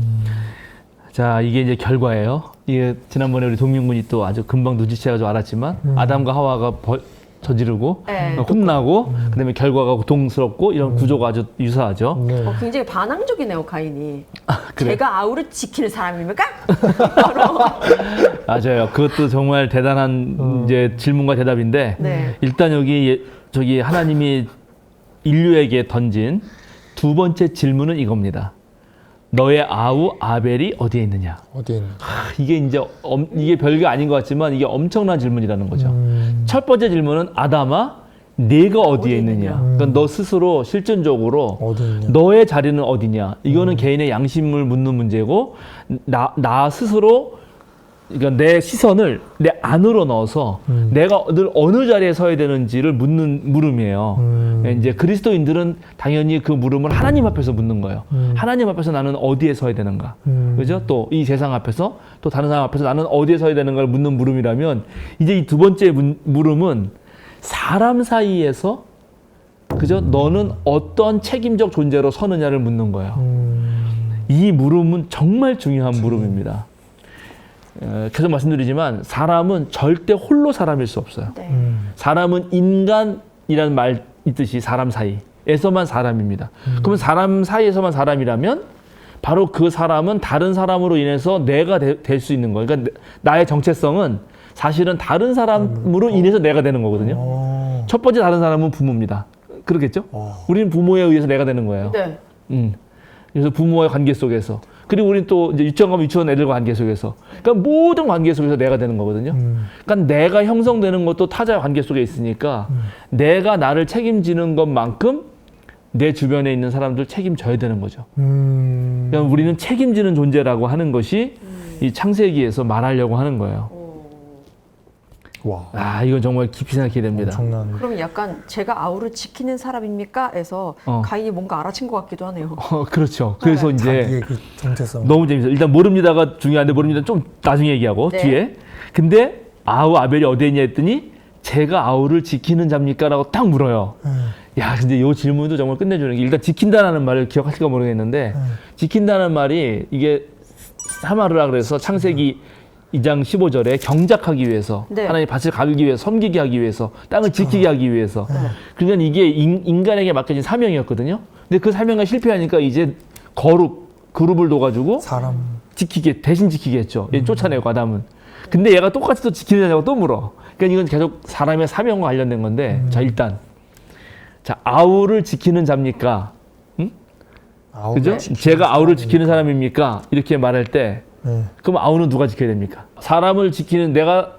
B: 자, 이게 이제 결과예요. 이게 지난번에 우리 동명군이 또 아주 금방 눈치채가지고 알았지만 아담과 하와가 저지르고
A: 네.
B: 혼나고 그다음에 결과가 고통스럽고 이런 구조가 아주 유사하죠.
C: 네.
A: 굉장히 반항적이네요, 가인이.
B: 그래.
A: 제가 아우를 지킬 사람입니까?
B: 맞아요. 그것도 정말 대단한 이제 질문과 대답인데
A: 네.
B: 일단 저기 하나님이 인류에게 던진 두 번째 질문은 이겁니다. 너의 아우 아벨이 어디에 있느냐?
C: 어디에 있는?
B: 이게 이제 이게 별게 아닌 것 같지만 이게 엄청난 질문이라는 거죠. 첫 번째 질문은 아담아, 네가 어디에 있느냐? 그러니까 너 스스로 실존적으로
C: 어디 있냐?
B: 너의 자리는 어디냐? 이거는 개인의 양심을 묻는 문제고 나 스스로 그러니까 내 시선을 내 안으로 넣어서 내가 늘 어느 자리에 서야 되는지를 묻는 물음이에요. 이제 그리스도인들은 당연히 그 물음을 하나님 앞에서 묻는 거예요. 하나님 앞에서 나는 어디에 서야 되는가? 그죠? 또 이 세상 앞에서 또 다른 사람 앞에서 나는 어디에 서야 되는가를 묻는 물음이라면 이제 이 두 번째 물음은 사람 사이에서 그죠? 너는 어떤 책임적 존재로 서느냐를 묻는 거예요. 이 물음은 정말 중요한 물음입니다. 계속 말씀드리지만 사람은 절대 홀로 사람일 수 없어요.
A: 네.
B: 사람은 인간이라는 말 있듯이 사람 사이에서만 사람입니다. 그러면 사람 사이에서만 사람이라면 바로 그 사람은 다른 사람으로 인해서 내가 될 수 있는 거예요. 그러니까 나의 정체성은 사실은 다른 사람으로 인해서 내가 되는 거거든요. 첫 번째 다른 사람은 부모입니다. 그렇겠죠? 우리는 부모에 의해서 내가 되는 거예요.
A: 네.
B: 그래서 부모와의 관계 속에서 그리고 우리는 또 이제 유치원 가면 유치원 애들과 관계 속에서 그러니까 모든 관계 속에서 내가 되는 거거든요. 그러니까 내가 형성되는 것도 타자의 관계 속에 있으니까 내가 나를 책임지는 것만큼 내 주변에 있는 사람들 책임져야 되는 거죠. 그러니까 우리는 책임지는 존재라고 하는 것이 이 창세기에서 말하려고 하는 거예요.
C: 와.
B: 아, 이건 정말 깊이 생각해야 됩니다.
C: 엄청난.
A: 그럼 약간 제가 아우를 지키는 사람입니까? 에서 가인이 뭔가 알아챈 것 같기도 하네요.
B: 그렇죠. 그래서 이제
C: 자기의 그 정체성.
B: 너무 재밌어요. 일단 모릅니다가 중요한데 모릅니다 좀 나중에 얘기하고
A: 네.
B: 뒤에. 근데 아우 아벨이 어디에 있냐 했더니 제가 아우를 지키는 자입니까? 라고 딱 물어요. 야, 근데 이 질문도 정말 끝내주는 게 일단 지킨다는 말을 기억하실까 모르겠는데 지킨다는 말이 이게 사마르라 그래서 창세기 2장 15절에 경작하기 위해서
A: 네.
B: 하나님 밭을 가르기 위해서 섬기게 하기 위해서 땅을 지키게 하기 위해서 그러니까 이게 인간에게 맡겨진 사명이었거든요. 근데 그 사명이 실패하니까 이제 그룹을 둬가지고
C: 사람.
B: 대신 지키게 했죠. 얘 쫓아내고 아담은. 근데 얘가 똑같이 또 지키느냐고 또 물어. 그러니까 이건 계속 사람의 사명과 관련된 건데 자 일단 자 아우를 지키는 자입니까? 응? 그죠? 제가 아우를 지키는 사람입니까? 이렇게 말할 때 그럼 아우는 누가 지켜야 됩니까? 사람을 지키는 내가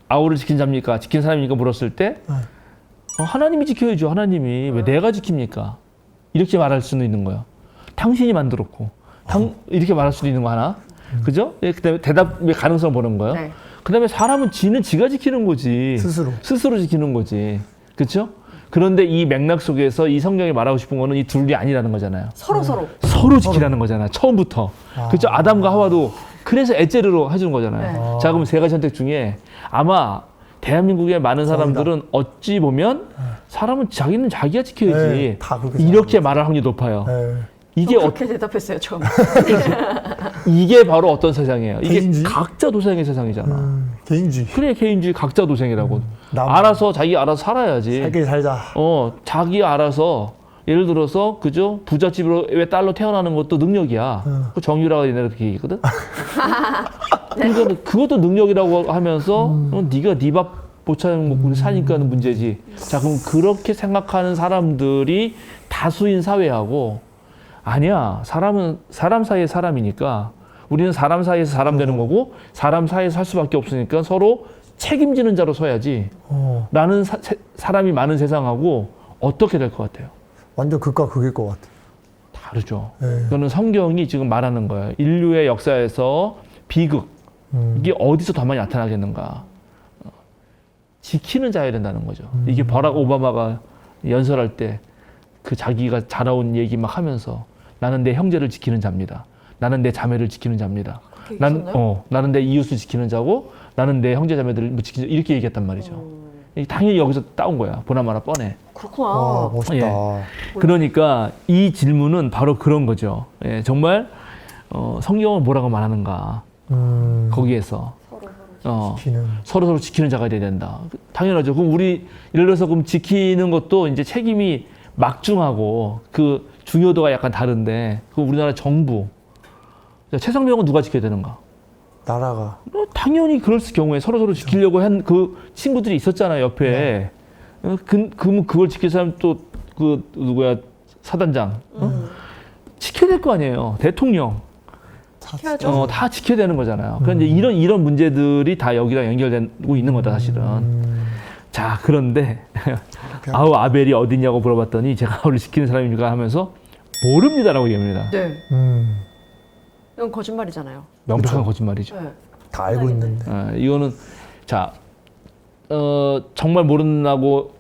B: 아우를 지킨 자입니까? 지킨 사람입니까? 물었을 때 하나님이 지켜야죠. 하나님이 왜 내가 지킵니까? 이렇게 말할 수는 있는 거예요. 당신이 만들었고 이렇게 말할 수도 있는 거 하나. 그죠? 그다음에 대답의 가능성 보는 거예요.
A: 네.
B: 그다음에 사람은 지가 지키는 거지. 스스로 지키는 거지. 그렇죠? 그런데 이 맥락 속에서 이 성경이 말하고 싶은 거는 이 둘이 아니라는 거잖아요. 서로 지키라는 거잖아요. 처음부터. 그렇죠? 아담과 하와도 그래서 에제르로 해준 거잖아요.
A: 네.
B: 자, 그럼 세 가지 선택 중에 아마 대한민국의 많은 사람들은 어찌 보면 사람은 자기는 자기가 지켜야지.
C: 네, 다 그렇게
B: 이렇게 말할 확률이 높아요. 이게
A: 그렇게 대답했어요, 처음.
B: 이게 바로 어떤 세상이에요? 이게
C: 개인주의?
B: 각자 도생의 세상이잖아.
C: 개인주의.
B: 그래, 개인주의 각자 도생이라고. 자기 알아서 살아야지.
C: 살길 살자.
B: 자기 알아서 예를 들어서 그죠? 부잣집으로 왜 딸로 태어나는 것도 능력이야. 그 정유라가 옛날에 그렇게 얘기했거든. 그러니까 그것도 능력이라고 하면서 네가 네 밥 못 찾는 사니까 하는 문제지. 자, 그럼 그렇게 생각하는 사람들이 다수인 사회하고 아니야. 사람은 사람 사이의 사람이니까 우리는 사람 사이에서 사람 되는 거고 사람 사이에서 살 수밖에 없으니까 서로 책임지는 자로 서야지. 라는 사람이 많은 세상하고 어떻게 될 것 같아요?
C: 완전 극과 극일 것 같아.
B: 다르죠. 그거는 성경이 지금 말하는 거예요. 인류의 역사에서 비극. 이게 어디서 더 많이 나타나겠는가. 지키는 자여야 된다는 거죠. 이게 버락 오바마가 연설할 때 그 자기가 자라온 얘기 막 하면서 나는 내 형제를 지키는 자입니다. 나는 내 자매를 지키는 자입니다.
A: 그렇게 얘기했었나요?
B: 나는 내 이웃을 지키는 자고 나는 내 형제 자매들을 뭐 지키는 자 이렇게 얘기했단 말이죠. 당연히 여기서 따온 거야. 보나마나 뻔해.
A: 그렇구나.
C: 와, 멋있다.
B: 그러니까 이 질문은 바로 그런 거죠. 예, 정말 성경은 뭐라고 말하는가 거기에서
C: 지키는.
B: 서로 지키는 자가 돼야 된다. 당연하죠. 그럼 우리 예를 들어서 그럼 지키는 것도 이제 책임이 막중하고 그 중요도가 약간 다른데 그 우리나라 정부 최상병은 누가 지켜야 되는가?
C: 나라가.
B: 당연히 그럴 경우에 서로 지키려고 한 그 친구들이 있었잖아요 옆에. 그럼 그걸 지킬 사람 또 그 누구야 사단장 지켜야 될 거 아니에요. 대통령.
A: 지켜야죠.
B: 다 지켜야 되는 거잖아요. 그런데 이런 문제들이 다 여기랑 연결되고 있는 거다 사실은. 자 그런데 아우 아벨이 어디냐고 물어봤더니 제가 아우를 지키는 사람입니까 하면서 모릅니다라고 얘기합니다.
A: 네. 이건 거짓말이잖아요.
B: 명백한 거짓말이죠.
A: 네.
C: 다 알고 있는데.
B: 이거는 자 정말 모른다고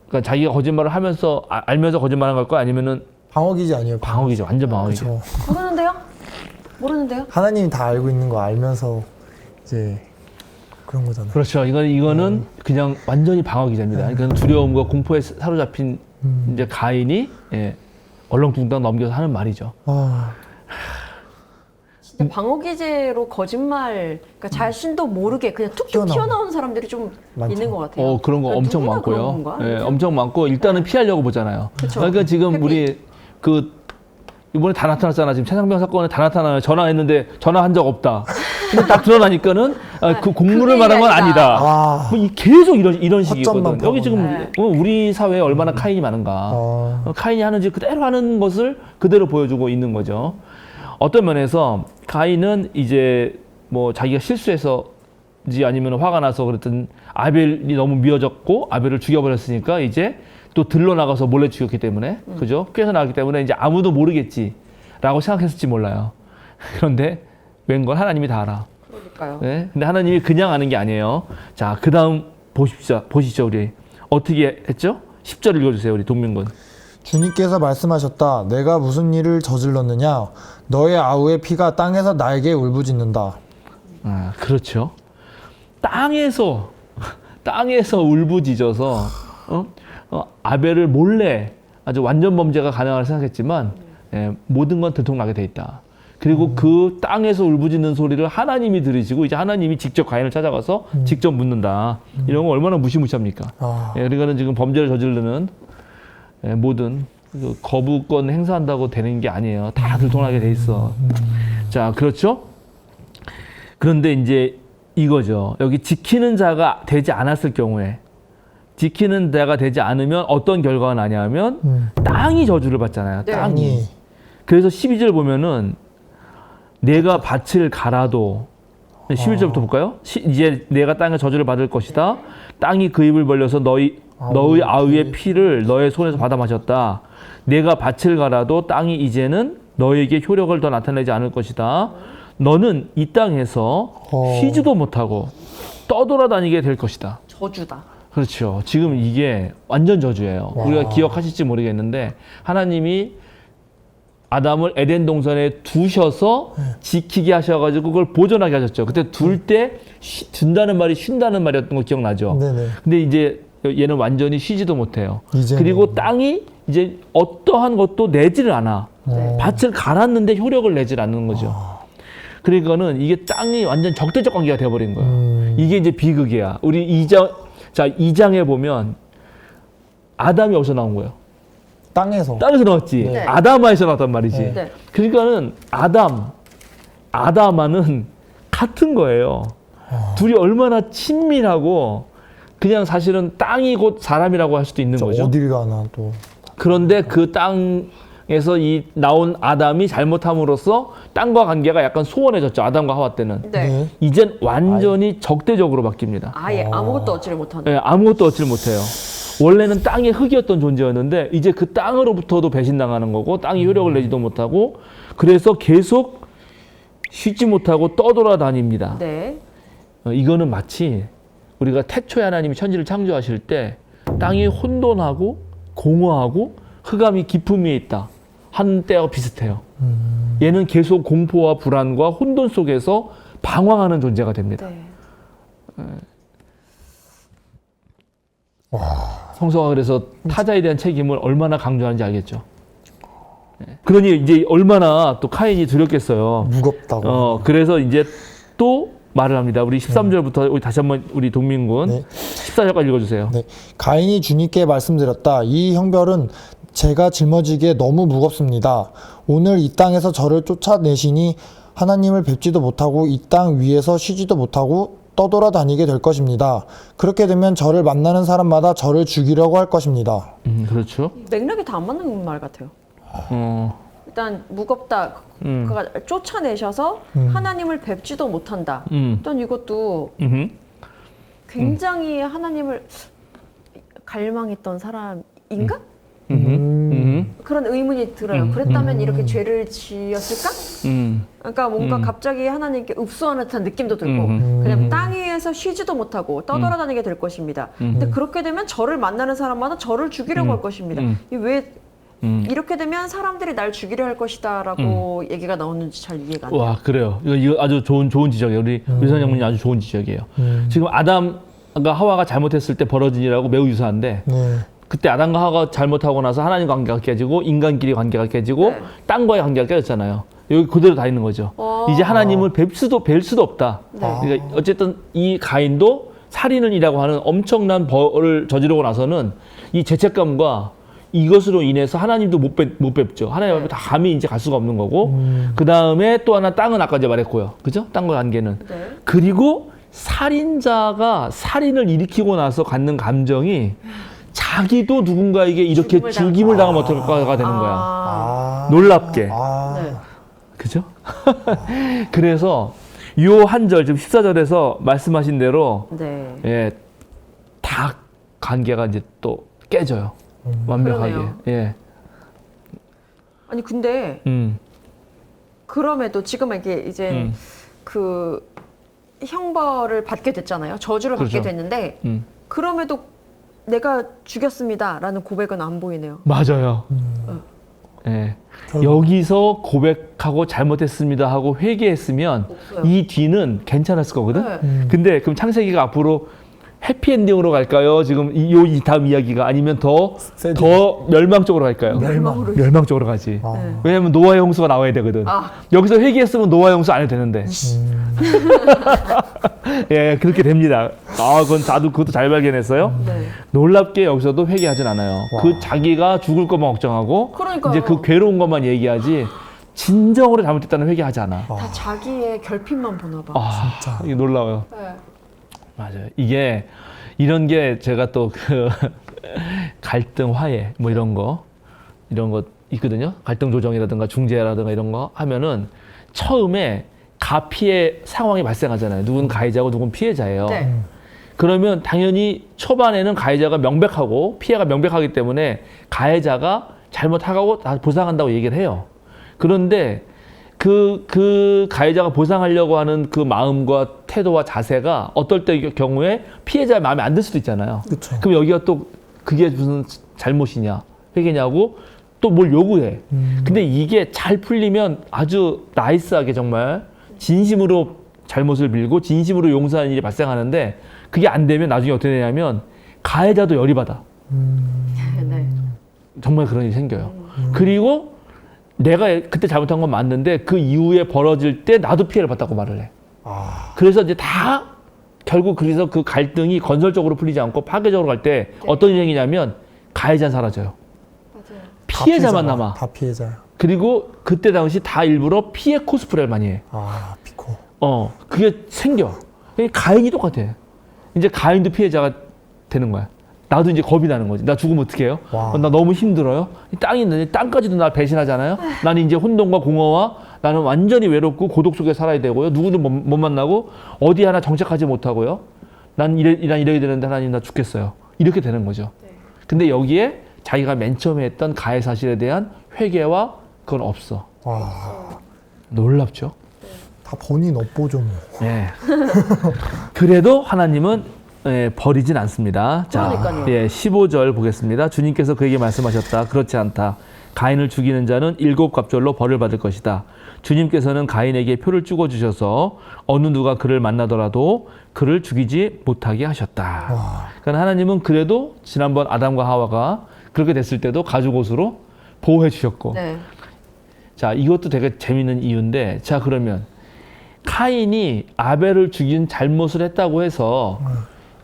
B: 그러니까 자기가 거짓말을 하면서 알면서 거짓말한 걸까 아니면은
C: 방어기지 아니에요?
B: 방어기죠. 완전 방어기죠.
C: 그렇죠.
A: 모르는데요? 모르는데요?
C: 하나님이 다 알고 있는 거 알면서 이제 그런 거잖아요.
B: 그렇죠. 이거는 그냥 완전히 방어기자입니다. 그러니까 두려움과 공포에 사로잡힌 이제 가인이 얼렁뚱땅 넘겨서 하는 말이죠.
C: 아,
A: 진짜 방어기제로 거짓말, 그러니까 자신도 모르게 그냥 툭툭 튀어나오는 사람들이 좀
C: 많죠.
A: 있는 것 같아요.
B: 그런 거 엄청
A: 누구나
B: 많고요.
A: 그런 건가?
B: 예, 엄청 많고 일단은 피하려고 보잖아요.
A: 그쵸.
B: 그러니까 지금
A: 회피.
B: 우리 이번에 다 나타났잖아. 지금 최상병 사건에 다 나타나요. 전화했는데 전화한 적 없다. 근데 딱 드러나니까는 그 공문을
A: 그게
B: 말한 건 아니다.
C: 아.
B: 뭐 계속 이런 식이거든.
C: 허점만
B: 여기 지금
A: 파고네.
B: 우리 사회에 얼마나 카인이 많은가. 카인이 하는 짓 그대로 하는 것을 그대로 보여주고 있는 거죠. 어떤 면에서 카인은 이제 뭐 자기가 실수해서지 아니면 화가 나서 그랬던 아벨이 너무 미워졌고 아벨을 죽여버렸으니까 이제 또 들러나가서 몰래 죽였기 때문에 그죠? 꿰서 나갔기 때문에 이제 아무도 모르겠지라고 생각했을지 몰라요. 그런데 웬걸 하나님이 다 알아.
A: 그러니까요.
B: 네? 근데 하나님이 그냥 아는 게 아니에요. 자, 그 다음 보시죠, 우리. 어떻게 했죠? 10절 읽어주세요, 우리 동민군.
C: 주님께서 말씀하셨다. 내가 무슨 일을 저질렀느냐? 너의 아우의 피가 땅에서 나에게 울부짖는다.
B: 아, 그렇죠. 땅에서 울부짖어서 아벨을 몰래 아주 완전 범죄가 가능하다고 생각했지만 모든 건 들통나게 돼 있다. 그리고 그 땅에서 울부짖는 소리를 하나님이 들으시고 이제 하나님이 직접 가인을 찾아가서 직접 묻는다. 이런 거 얼마나 무시무시합니까? 그러니까는 지금 범죄를 저지르는 모든 그 거부권 행사한다고 되는 게 아니에요. 다 들통나게 돼 있어. 자, 그렇죠? 그런데 이제 이거죠. 여기 지키는 자가 되지 않았을 경우에 지키는 자가 되지 않으면 어떤 결과가 나냐면 땅이 저주를 받잖아요.
A: 네.
B: 땅이. 그래서 12절 보면은 내가 밭을 갈아도 11절부터 볼까요? 이제 내가 땅에 저주를 받을 것이다. 땅이 그 입을 벌려서 너의 아우의 피를 너의 손에서 받아 마셨다. 내가 밭을 갈아도 땅이 이제는 너에게 효력을 더 나타내지 않을 것이다. 너는 이 땅에서 쉬지도 못하고 떠돌아다니게 될 것이다.
A: 저주다.
B: 그렇죠. 지금 이게 완전 저주예요.
C: 와.
B: 우리가 기억하실지 모르겠는데 하나님이 아담을 에덴 동산에 두셔서 지키게 하셔가지고 그걸 보존하게 하셨죠. 그때 둘 때 둔다는 말이 쉰다는 말이었던 거 기억나죠?
C: 네네.
B: 근데 이제 얘는 완전히 쉬지도 못해요.
C: 이제는.
B: 그리고 땅이 이제 어떠한 것도 내지를 않아. 밭을 갈았는데 효력을 내질 않는 거죠. 그러니까는 이게 땅이 완전 적대적 관계가 되어버린 거예요. 이게 이제 비극이야. 우리 2장에 보면 아담이 어디서 나온 거예요?
C: 땅에서
B: 나왔지.
A: 네.
B: 아담아에서 나왔단 말이지.
A: 네.
B: 그러니까는 아담아는 같은 거예요. 둘이 얼마나 친밀하고 그냥 사실은 땅이 곧 사람이라고 할 수도 있는 거죠.
C: 어딜 가나 또.
B: 그런데 그 땅에서 이 나온 아담이 잘못함으로써 땅과 관계가 약간 소원해졌죠. 아담과 하와 때는.
A: 네.
B: 이젠 완전히 적대적으로 바뀝니다.
A: 아예 아무것도 얻지를 못하는.
B: 네, 아무것도 얻지를 못해요. 원래는 땅의 흙이었던 존재였는데 이제 그 땅으로부터도 배신당하는 거고 땅이 효력을 내지도 못하고 그래서 계속 쉬지 못하고 떠돌아다닙니다.
A: 네.
B: 이거는 마치 우리가 태초에 하나님이 천지를 창조하실 때 땅이 혼돈하고 공허하고 흑암이 깊음 위에 있다 하는 때와 비슷해요. 얘는 계속 공포와 불안과 혼돈 속에서 방황하는 존재가 됩니다.
A: 네.
B: 성서가 그래서 타자에 대한 책임을 얼마나 강조하는지 알겠죠. 그러니 이제 얼마나 또 카인이 두렵겠어요.
C: 무겁다고.
B: 그래서 이제 또 말을 합니다. 우리 13절부터 우리 다시 한번 우리 동민군
C: 네.
B: 14절까지 읽어주세요.
C: 네. 가인이 주님께 말씀드렸다. 이 형벌은 제가 짊어지기에 너무 무겁습니다. 오늘 이 땅에서 저를 쫓아내시니 하나님을 뵙지도 못하고 이 땅 위에서 쉬지도 못하고 떠돌아다니게 될 것입니다. 그렇게 되면 저를 만나는 사람마다 저를 죽이려고 할 것입니다.
B: 그렇죠.
A: 맥락이 다 안 맞는 말 같아요. 일단 무겁다. 그가 쫓아내셔서 하나님을 뵙지도 못한다. 일단 이것도 굉장히 하나님을 갈망했던 사람인가? 그런 의문이 들어요. 그랬다면 이렇게 죄를 지었을까? 그러니까 뭔가 갑자기 하나님께 읍소하는 듯한 느낌도 들고 그냥 땅 위에서 쉬지도 못하고 떠돌아다니게 될 것입니다. 근데 그렇게 되면 저를 만나는 사람마다 저를 죽이려고 할 것입니다. 왜 이렇게 되면 사람들이 날 죽이려 할 것이다라고 얘기가 나오는지 잘 이해가 안 돼요.
B: 와, 그래요. 이거 아주 좋은 지적이에요. 우리 유선 장군님 아주 좋은 지적이에요. 지금 아담과 하와가 잘못했을 때 벌어진 일하고 매우 유사한데
C: 네.
B: 그때 아담과 하와가 잘못하고 나서 하나님 관계가 깨지고 인간끼리 관계가 깨지고
A: 네.
B: 땅과의 관계가 깨졌잖아요. 여기 그대로 다 있는 거죠. 이제 하나님을 뵐 수도 없다.
A: 네.
B: 그러니까 어쨌든 이 가인도 살인을이라고 하는 엄청난 벌을 저지르고 나서는 이 죄책감과 이것으로 인해서 하나님도 못 뵙죠. 하나님 앞에 다 감히 이제 갈 수가 없는 거고, 그 다음에 또 하나 땅은 아까 이제 말했고요. 그죠? 땅과 관계는.
A: 네.
B: 그리고 살인자가 살인을 일으키고 나서 갖는 감정이 자기도 누군가에게 이렇게 죽임을 당하면 어떨까가 되는 거야. 놀랍게.
A: 네.
B: 그죠? 그래서 요 한 절, 지금 14절에서 말씀하신 대로,
A: 네.
B: 예, 다 관계가 이제 또 깨져요. 완벽하게.
A: 그러네요.
B: 예.
A: 아니 근데 그럼에도 지금 이게 이제 그 형벌을 받게 됐잖아요. 저주를 받게
B: 그렇죠.
A: 됐는데
B: 음.
A: 그럼에도 내가 죽였습니다라는 고백은 안 보이네요.
B: 맞아요. 예. 여기서 고백하고 잘못했습니다 하고 회개했으면
A: 없어요.
B: 이 뒤는 괜찮았을 거거든.
A: 네.
B: 근데 그럼 창세기가 앞으로 해피엔딩으로 갈까요? 지금 이 다음 이야기가 아니면 더 멸망 쪽으로 갈까요? 멸망 쪽으로 가지.
A: 네.
B: 왜냐면 노아의 홍수가 나와야 되거든. 여기서 회개했으면 노아의 홍수 안 해도 되는데. 예, 그렇게 됩니다. 그것도 잘 발견했어요.
A: 네.
B: 놀랍게 여기서도 회개하진 않아요. 그 자기가 죽을 것만 걱정하고
A: 그러니까요.
B: 이제 그 괴로운 것만 얘기하지 진정으로 잘못했다는 회개하지 않아.
A: 다 자기의 결핍만 보나 봐.
C: 진짜.
B: 이게 놀라워요.
A: 네.
B: 맞아요. 이게 이런 게 제가 또 그 갈등 화해 뭐 이런 거 있거든요. 갈등 조정이라든가 중재라든가 이런 거 하면은 처음에 가피의 상황이 발생하잖아요. 누군 가해자고 누군 피해자예요.
A: 네.
B: 그러면 당연히 초반에는 가해자가 명백하고 피해가 명백하기 때문에 가해자가 잘못하고 다 보상한다고 얘기를 해요. 그런데 그 가해자가 보상하려고 하는 그 마음과 태도와 자세가 어떨 때 경우에 피해자의 마음에 안 들 수도 있잖아요.
C: 그쵸.
B: 그럼 여기가 또 그게 무슨 잘못이냐, 회개냐고 또 뭘 요구해. 근데 이게 잘 풀리면 아주 나이스하게 정말 진심으로 잘못을 빌고 진심으로 용서하는 일이 발생하는데 그게 안 되면 나중에 어떻게 되냐면 가해자도 열이 받아.
A: 네.
B: 정말 그런 일이 생겨요. 그리고 내가 그때 잘못한 건 맞는데 그 이후에 벌어질 때 나도 피해를 봤다고 말을 해. 그래서 이제 다 결국 그래서 그 갈등이 건설적으로 풀리지 않고 파괴적으로 갈 때 어떤 일이 생기냐면 가해자는 사라져요.
A: 맞아요.
B: 피해자만 남아.
C: 다 피해자야.
B: 그리고 그때 당시 다 일부러 피해 코스프레를 많이 해.
C: 피코.
B: 그게 생겨. 가인이 똑같아. 이제 가인도 피해자가 되는 거야. 나도 이제 겁이 나는 거지. 나 죽으면 어떡해요? 나 너무 힘들어요. 땅이 있는데 땅까지도 나 배신하잖아요. 나는 이제 혼돈과 공허와 나는 완전히 외롭고 고독 속에 살아야 되고요. 누구도 못 만나고 어디 하나 정착하지 못하고요. 난 이래야 되는데 하나님 나 죽겠어요. 이렇게 되는 거죠. 근데 여기에 자기가 맨 처음에 했던 가해 사실에 대한 회개와 그건 없어. 놀랍죠?
C: 다 본인 업보죠 뭐.
B: 예. 그래도 하나님은 버리진 않습니다.
A: 그러니까요.
B: 자, 15절 보겠습니다. 주님께서 그에게 말씀하셨다. 그렇지 않다. 가인을 죽이는 자는 7갑절로 벌을 받을 것이다. 주님께서는 가인에게 표를 찍어 주셔서 어느 누가 그를 만나더라도 그를 죽이지 못하게 하셨다. 그러니까 하나님은 그래도 지난번 아담과 하와가 그렇게 됐을 때도 가죽옷으로 보호해 주셨고.
A: 네.
B: 자, 이것도 되게 재밌는 이유인데, 자, 그러면 카인이 아벨을 죽인 잘못을 했다고 해서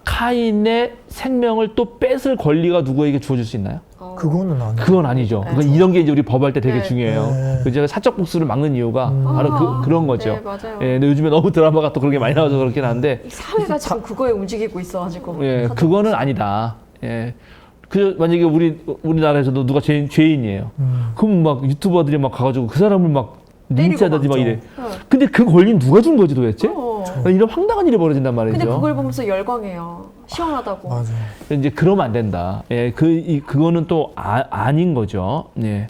B: 카인의 생명을 또 뺏을 권리가 누구에게 주어질 수 있나요?
C: 그거는 아니에요.
B: 그건 아니죠. 그러니까 이런 게 이제 우리 법할 때 되게
A: 네.
B: 중요해요.
C: 네.
B: 그 제가 사적 복수를 막는 이유가 바로 그런 거죠.
A: 네, 맞아요.
B: 예, 근데 요즘에 너무 드라마가 또 그런 게 많이 나와서 그렇긴 한데,
A: 이 사회가 지금 그거에 움직이고 있어가지고.
B: 예, 그거는 아니다. 예. 그 만약에 우리나라에서도 누가 죄인이에요. 그럼 막 유튜버들이 막 가가지고 그 사람을 막 린치하다든지 막 이래. 근데 그 권리는 누가 준 거지 도대체? 이런 황당한 일이 벌어진단 말이죠.
A: 근데 그걸 보면서 열광해요. 시원하다고.
C: 맞아요.
B: 이제 그러면 안 된다. 예, 그거는 또 아닌 거죠. 예.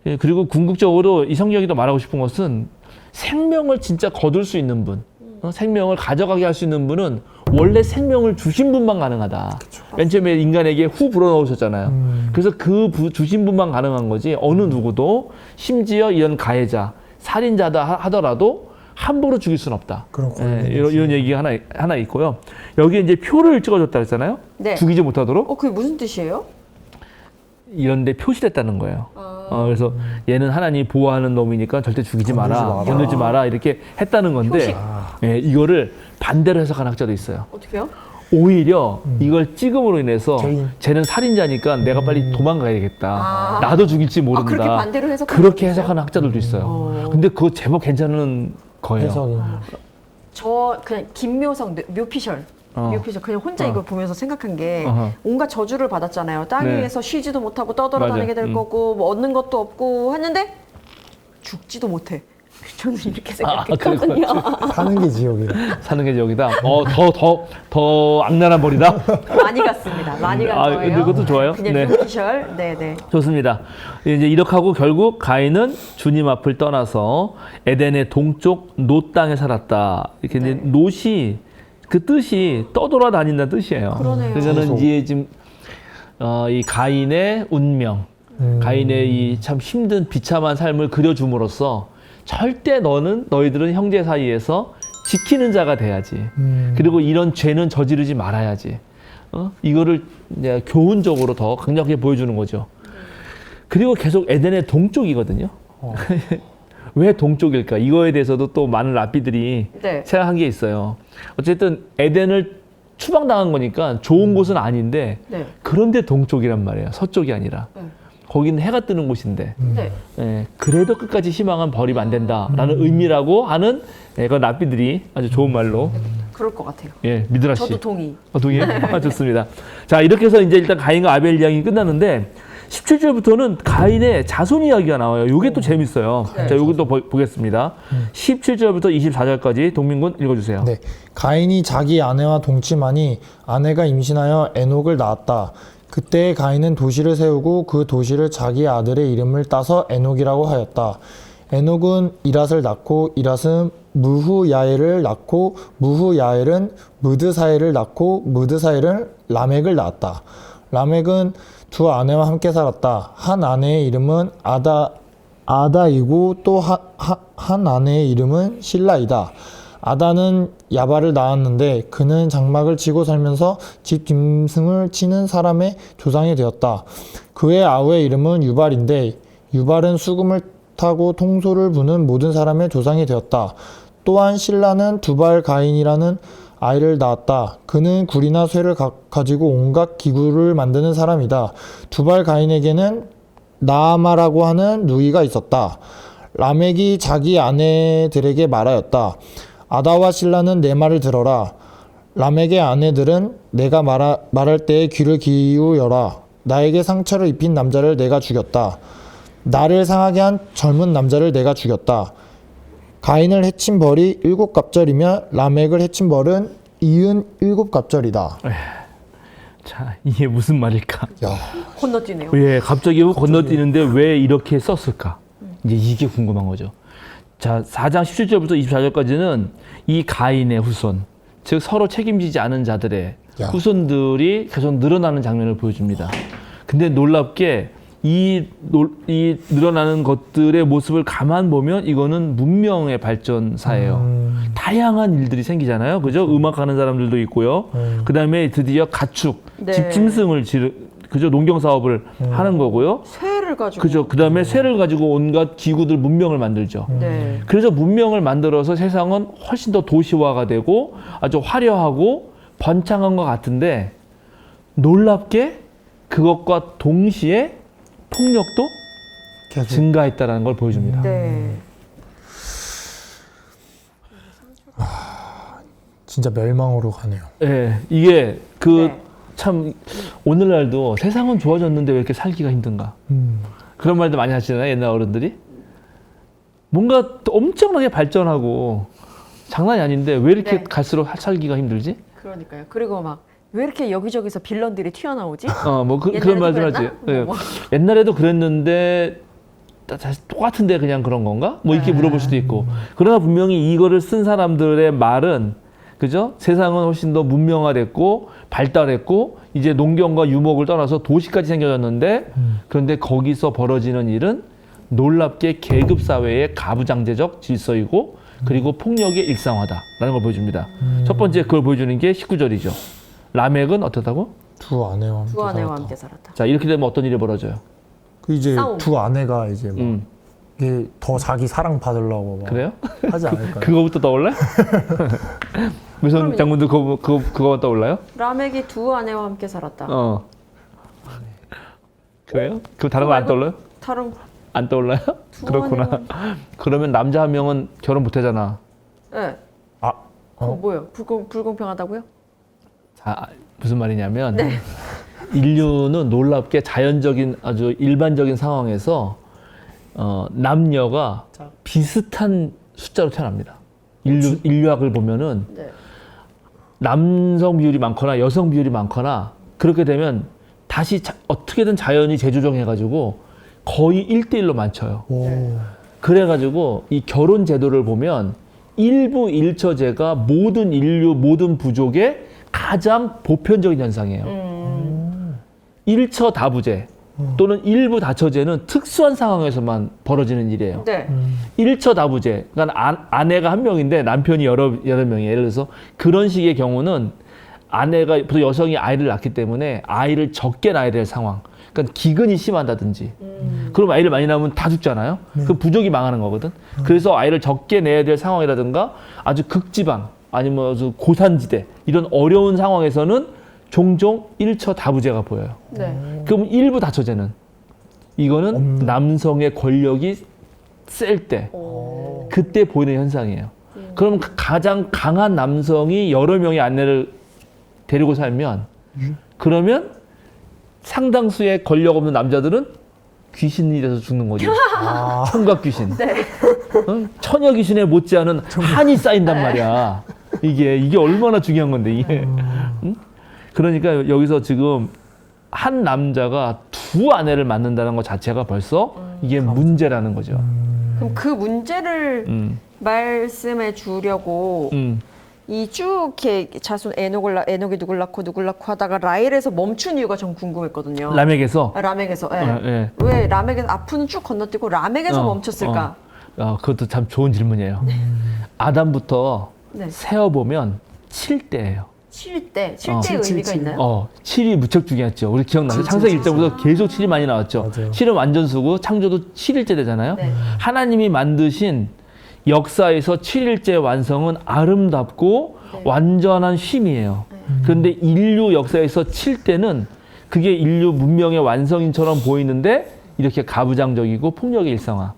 B: 예, 그리고 궁극적으로 이 성경이 더 말하고 싶은 것은 생명을 진짜 거둘 수 있는 분, 생명을 가져가게 할 수 있는 분은 원래 생명을 주신 분만 가능하다. 맨 처음에 인간에게 후 불어넣으셨잖아요. 그래서 그 주신 분만 가능한 거지 어느 누구도 심지어 이런 가해자, 살인자다 하더라도 함부로 죽일 수는 없다. 예, 이런 얘기가 하나 있고요. 여기에 이제 표를 찍어줬다 했잖아요.
A: 네.
B: 죽이지 못하도록.
A: 그게 무슨 뜻이에요?
B: 이런데 표시됐다는 거예요. 그래서 얘는 하나님이 보호하는 놈이니까 절대 죽이지 마라, 건들지 마라 이렇게 했다는 건데, 예, 이거를 반대로 해석하는 학자도 있어요.
A: 어떻게요?
B: 오히려 이걸 찍음으로 인해서
C: 개인.
B: 쟤는 살인자니까 내가 빨리 도망가야 되겠다. 나도 죽일지 모른다.
A: 그렇게 반대로 해석하는
B: 그렇게 해석하는 학자들도 있어요. 근데 그거 제법 괜찮은 거예요.
C: 해석이.
A: 저 그냥 김묘성 묘피셜. 묘피셜 그냥 혼자 이걸 보면서 생각한 게 온갖 저주를 받았잖아요. 땅
B: 네.
A: 위에서 쉬지도 못하고 떠돌아다니게 될
B: 맞아요.
A: 거고 뭐 얻는 것도 없고 했는데 죽지도 못해. 저는 이렇게 생각했거든요.
C: 사는 게 지옥이다.
B: 사는 게 여기다. 더 악랄한 벌이다.
A: 많이 갔습니다. 많이 간 거예요.
B: 근데 그것도 좋아요.
A: 그냥
B: 네.
A: 묘피셜. 네네.
B: 좋습니다. 이제 이렇게 하고 결국 가인은 주님 앞을 떠나서 에덴의 동쪽 놋 땅에 살았다. 이렇게 이제 놋이 그 뜻이 떠돌아다닌다는 뜻이에요.
A: 그러네요.
B: 그러니까는 이제 지금 이 가인의 운명, 가인의 이 참 힘든 비참한 삶을 그려줌으로써 절대 너희들은 형제 사이에서 지키는 자가 돼야지. 그리고 이런 죄는 저지르지 말아야지. 이거를 이제 교훈적으로 더 강력하게 보여주는 거죠. 그리고 계속 에덴의 동쪽이거든요. 왜 동쪽일까? 이거에 대해서도 또 많은 랍비들이
A: 네.
B: 생각한 게 있어요. 어쨌든 에덴을 추방당한 거니까 좋은 곳은 아닌데
A: 네.
B: 그런데 동쪽이란 말이에요. 서쪽이 아니라.
A: 네.
B: 거기는 해가 뜨는 곳인데
A: 네.
B: 예, 그래도 끝까지 희망은 버리면 안 된다라는 의미라고 하는 그 랍비들이 아주 좋은 말로
A: 그럴 것 같아요.
B: 예, 미드라 씨.
A: 저도 동의.
B: 동의해요? 좋습니다. 자, 이렇게 해서 이제 일단 가인과 아벨 이야기 끝났는데 17절부터는 가인의 자손 이야기가 나와요. 요게 또 재밌어요.
A: 네.
B: 자, 요것도 보겠습니다. 17절부터 24절까지 동민군 읽어주세요.
C: 네. 가인이 자기 아내와 동침하니 아내가 임신하여 에녹을 낳았다. 그때 가인은 도시를 세우고 그 도시를 자기 아들의 이름을 따서 에녹이라고 하였다. 에녹은 이랏을 낳고 이랏은 무후야엘을 낳고 무후야엘은 무드사엘을 낳고 무드사엘은 라멕을 낳았다. 라멕은 두 아내와 함께 살았다. 한 아내의 이름은 아다이고 또 한 아내의 이름은 실라이다. 아다는 야발을 낳았는데 그는 장막을 치고 살면서 집 짐승을 치는 사람의 조상이 되었다. 그의 아우의 이름은 유발인데 유발은 수금을 타고 통소를 부는 모든 사람의 조상이 되었다. 또한 실라는 두발 가인이라는 아이를 낳았다. 그는 굴이나 쇠를 가지고 온갖 기구를 만드는 사람이다. 두발 가인에게는 나아마라고 하는 누이가 있었다. 라멕이 자기 아내들에게 말하였다. 아다와 실라는 내 말을 들어라. 라멕의 아내들은 내가 말할 때에 귀를 기울여라. 나에게 상처를 입힌 남자를 내가 죽였다. 나를 상하게 한 젊은 남자를 내가 죽였다. 가인을 해친 벌이 7갑절이며 라멕을 해친 벌은 77갑절이다.
B: 자, 이게 무슨 말일까?
C: 야,
A: 건너뛰네요.
B: 예, 갑자기 건너뛰는데 왜 이렇게 썼을까? 이제 이게 궁금한 거죠. 자, 4장 17절부터 24절까지는 이 가인의 후손, 즉 서로 책임지지 않은 자들의
C: 야.
B: 후손들이 계속 늘어나는 장면을 보여줍니다. 근데 놀랍게 이 늘어나는 것들의 모습을 가만 보면 이거는 문명의 발전사예요. 다양한 일들이 생기잖아요. 그죠? 음악하는 사람들도 있고요. 그 다음에 드디어 가축,
A: 네.
B: 집짐승을 그죠? 농경 사업을 하는 거고요.
A: 쇠를 가지고.
B: 그죠? 그 다음에 쇠를 가지고 온갖 기구들 문명을 만들죠.
A: 네.
B: 그래서 문명을 만들어서 세상은 훨씬 더 도시화가 되고 아주 화려하고 번창한 것 같은데 놀랍게 그것과 동시에 폭력도
C: 계속.
B: 증가했다라는 걸 보여줍니다.
A: 네.
C: 진짜 멸망으로 가네요.
B: 예, 이게
A: 네.
B: 참 오늘날도 세상은 좋아졌는데 왜 이렇게 살기가 힘든가? 그런 말도 많이 하시잖아요, 옛날 어른들이. 뭔가 또 엄청나게 발전하고 장난이 아닌데 왜 이렇게
A: 네.
B: 갈수록 살기가 힘들지?
A: 그러니까요. 그리고 막 왜 이렇게 여기저기서 빌런들이 튀어나오지?
B: 뭐 그런
A: 옛날에도
B: 말씀
A: 그랬나?
B: 하지. 예.
A: 뭐.
B: 옛날에도 그랬는데 다시 똑같은데 그냥 그런 건가? 뭐 이렇게 물어볼 수도 있고. 그러나 분명히 이거를 쓴 사람들의 말은 그죠? 세상은 훨씬 더 문명화됐고 발달했고 이제 농경과 유목을 떠나서 도시까지 생겨졌는데 그런데 거기서 벌어지는 일은 놀랍게 계급 사회의 가부장제적 질서이고 그리고 폭력의 일상화다라는 걸 보여줍니다. 첫 번째 그걸 보여주는 게 19절이죠. 라멕은 어떻다고?
C: 두 아내와 함께
A: 두 아내와
C: 살았다.
A: 함께 살았다.
B: 자 이렇게 되면 어떤 일이 벌어져요?
C: 그 이제
A: 싸움.
C: 두 아내가 이제 막
B: 음,
C: 이게 더 자기 사랑 받으려고 막
B: 그래요?
C: 하지 않을까요?
B: 그거부터 떠올라요? 무슨
A: 그럼요.
B: 장군들 그거 떠올라요?
A: 라멕이 두 아내와 함께 살았다.
B: 그래요? 그럼 다른 거 안 떠올라요?
A: 다른
B: 안 떠올라요?
A: 두
B: 그렇구나.
A: 아내와-
B: 그러면 남자 한 명은 결혼 못 하잖아.
A: 네.
C: 아,
A: 그거 뭐예요? 불공평하다고요?
B: 자, 무슨 말이냐면 인류는 놀랍게 자연적인 아주 일반적인 상황에서 남녀가 비슷한 숫자로 태어납니다. 인류학을 보면은
A: 네.
B: 남성 비율이 많거나 여성 비율이 많거나 그렇게 되면 다시 어떻게든 자연이 재조정해가지고 거의 1대1로 맞춰요.
C: 오.
B: 그래가지고 이 결혼 제도를 보면 일부 일처제가 모든 인류 모든 부족의 가장 보편적인 현상이에요. 일처 다부제 또는 일부 다처제는 특수한 상황에서만 벌어지는 일이에요.
A: 네.
B: 일처 다부제, 그러니까 아내가 한 명인데 남편이 여러 명이에요. 예를 들어서 그런 식의 경우는 아내가 보통 여성이 아이를 낳기 때문에 아이를 적게 낳아야 될 상황. 그러니까 기근이 심하다든지. 그럼 아이를 많이 낳으면 다 죽잖아요. 그 부족이 망하는 거거든. 그래서 아이를 적게 내야 될 상황이라든가 아주 극지방 아니면 아주 고산지대 이런 어려운 상황에서는 종종 일처 다부제가 보여요.
A: 네.
B: 그럼 일부 다처제는 이거는 남성의 권력이 셀 때
A: 오.
B: 그때 보이는 현상이에요. 그럼 가장 강한 남성이 여러 명의 아내를 데리고 살면 그러면 상당수의 권력 없는 남자들은 귀신이 돼서 죽는 거죠.
C: 아,
B: 청각 귀신.
A: 네.
B: 처녀 귀신에 못지않은 한이 쌓인단 말이야. 이게 얼마나 중요한 건데 이게. 응? 그러니까 여기서 지금 한 남자가 두 아내를 낳는다는 것 자체가 벌써 이게 문제라는 거죠.
A: 그럼 그 문제를 말씀해 주려고 이 쭉 이렇게 자손 에녹이 누굴 낳고 하다가 라헬에서 멈춘 이유가 전 궁금했거든요.
B: 라멕에서
A: 라멕에서. 예.
B: 예.
A: 왜 라멕에서 앞은 쭉 건너뛰고 라멕에서 멈췄을까?
B: 그것도 참 좋은 질문이에요. 아담부터
A: 네.
B: 세어보면 7대예요.
A: 7대
C: 칠,
A: 의미가
C: 칠.
A: 있나요?
B: 7이 무척 중요했죠. 우리 기억나죠? 창세기 1장부터 계속 7이 많이 나왔죠.
C: 맞아요.
B: 7은 완전수고 창조도 7일째 되잖아요.
A: 네.
B: 하나님이 만드신 역사에서 7일째 완성은 아름답고 완전한 쉼이에요. 그런데 인류 역사에서 7대는 그게 인류 문명의 완성인처럼 보이는데 이렇게 가부장적이고 폭력의 일상화.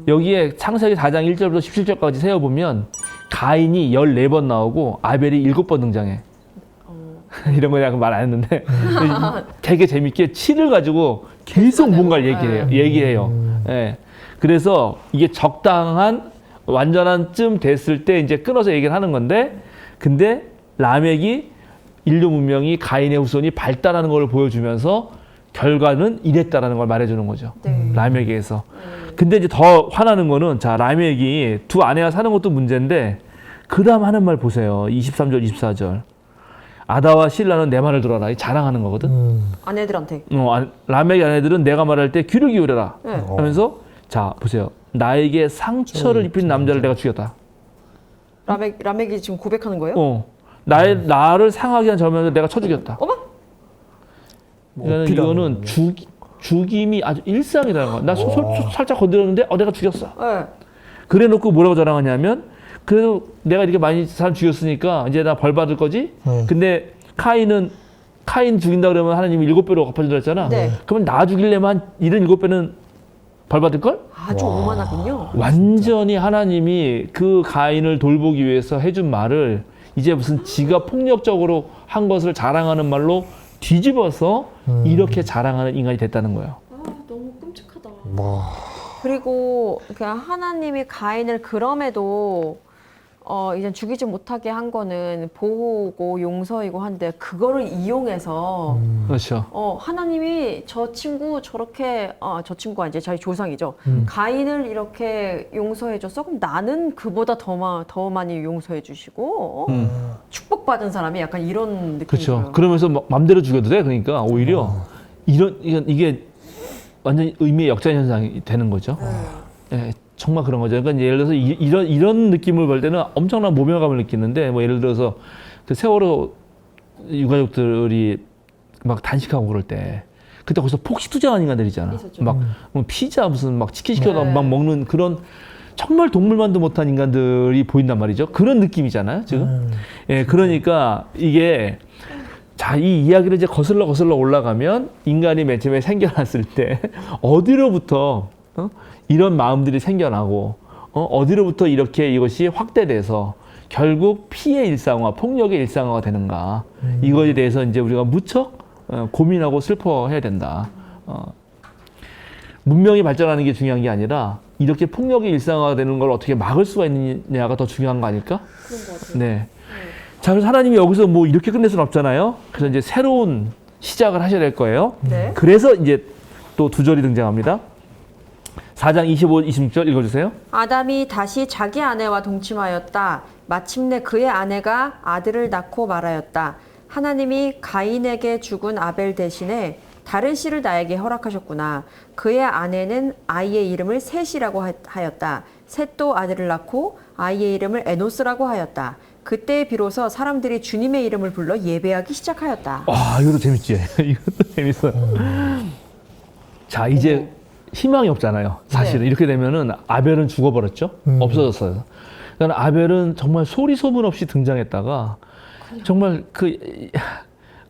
B: 여기에 창세기 4장 1절부터 17절까지 세어보면 가인이 14번 나오고 아벨이 7번 등장해. 이런 거 내가 말 안 했는데 되게 재밌게 7을 가지고 계속 뭔가를 얘기해요. 예. 그래서 이게 적당한 완전한 쯤 됐을 때 이제 끊어서 얘기를 하는 건데 근데 라멕이 인류 문명이 가인의 후손이 발달하는 걸 보여주면서 결과는 이랬다라는 걸 말해주는 거죠.
A: 네.
B: 라멕에서. 근데 이제 더 화나는 거는 자 라멕이 두 아내와 사는 것도 문제인데 그 다음 하는 말 보세요. 23절, 24절. 아다와 실라는 내 말을 들어라. 이 자랑하는 거거든.
A: 아내들한테.
B: 라멕의 아내들은 내가 말할 때 귀를 기울여라.
A: 네.
B: 하면서 자 보세요. 나에게 상처를 입힌 남자를 내가 죽였다.
A: 라멕이 지금 고백하는 거예요?
B: 나를 상하게 한 저면을 내가 쳐 죽였다.
A: 어머?
B: 그러니까 이거는 죽임이 아주 일상이라는 거야. 나 살짝 건드렸는데 내가 죽였어.
A: 네.
B: 그래놓고 뭐라고 자랑하냐면 그래도 내가 이렇게 많이 사람 죽였으니까 이제 나 벌 받을 거지. 근데 카인 죽인다 그러면 하나님이 7배로 갚아준다 했잖아.
A: 네.
B: 그러면 나 죽이려면 77배는 벌 받을 걸?
A: 아주 오만하군요.
B: 완전히 하나님이 그 가인을 돌보기 위해서 해준 말을 이제 무슨 지가 폭력적으로 한 것을 자랑하는 말로 뒤집어서 이렇게 자랑하는 인간이 됐다는 거예요.
A: 너무 끔찍하다.
C: 와.
A: 그리고 그냥 하나님이 가인을 그럼에도 이제 죽이지 못하게 한 거는 보호고 용서이고 한데 그거를 이용해서
B: 그렇죠.
A: 하나님이 저 친구 저렇게 저 친구가 이제 자기 조상이죠. 가인을 이렇게 용서해줬어. 그럼 나는 그보다 더 많이 용서해 주시고 축복받은 사람이 약간 이런 느낌이에요.
B: 그렇죠. 그러면서 막 맘대로 죽여도 돼. 그러니까 오히려 이게 완전 의미의 역전 현상이 되는 거죠. 예, 정말 그런 거죠. 그러니까 예를 들어서 이런 느낌을 볼 때는 엄청난 모멸감을 느끼는데, 뭐 예를 들어서 그 세월호 유가족들이 막 단식하고 그럴 때, 그때 거기서 폭식 투쟁한 인간들이잖아.
A: 있었죠.
B: 막 뭐 피자 무슨 막 치킨 시켜서
A: 네.
B: 막 먹는 그런 정말 동물만도 못한 인간들이 보인단 말이죠. 그런 느낌이잖아요, 지금. 예, 그러니까 이게 자, 이 이야기를 이제 거슬러 올라가면 인간이 맨 처음에 생겨났을 때 어디로부터 이런 마음들이 생겨나고 어디로부터 이렇게 이것이 확대돼서 결국 피해 일상화, 폭력의 일상화가 되는가. 이거에 대해서 이제 우리가 무척 고민하고 슬퍼해야 된다. 문명이 발전하는 게 중요한 게 아니라 이렇게 폭력의 일상화가 되는 걸 어떻게 막을 수가 있느냐가 더 중요한 거 아닐까?
A: 그런 것 같아요.
B: 네. 자, 그래서 하나님이 여기서 뭐 이렇게 끝낼 수는 없잖아요. 그래서 이제 새로운 시작을 하셔야 될 거예요.
A: 네.
B: 그래서 이제 또 두 절이 등장합니다. 4장 25, 26절 읽어주세요.
A: 아담이 다시 자기 아내와 동침하였다. 마침내 그의 아내가 아들을 낳고 말하였다. 하나님이 가인에게 죽은 아벨 대신에 다른 씨를 나에게 허락하셨구나. 그의 아내는 아이의 이름을 셋이라고 하였다. 셋도 아들을 낳고 아이의 이름을 에노스라고 하였다. 그때 비로소 사람들이 주님의 이름을 불러 예배하기 시작하였다.
B: 와, 이것도 재밌지? 이것도 재밌어요. 자, 이제 희망이 없잖아요. 사실은.
A: 네.
B: 이렇게 되면은 아벨은 죽어버렸죠? 없어졌어요. 그러니까 아벨은 정말 소리 소문 없이 등장했다가 정말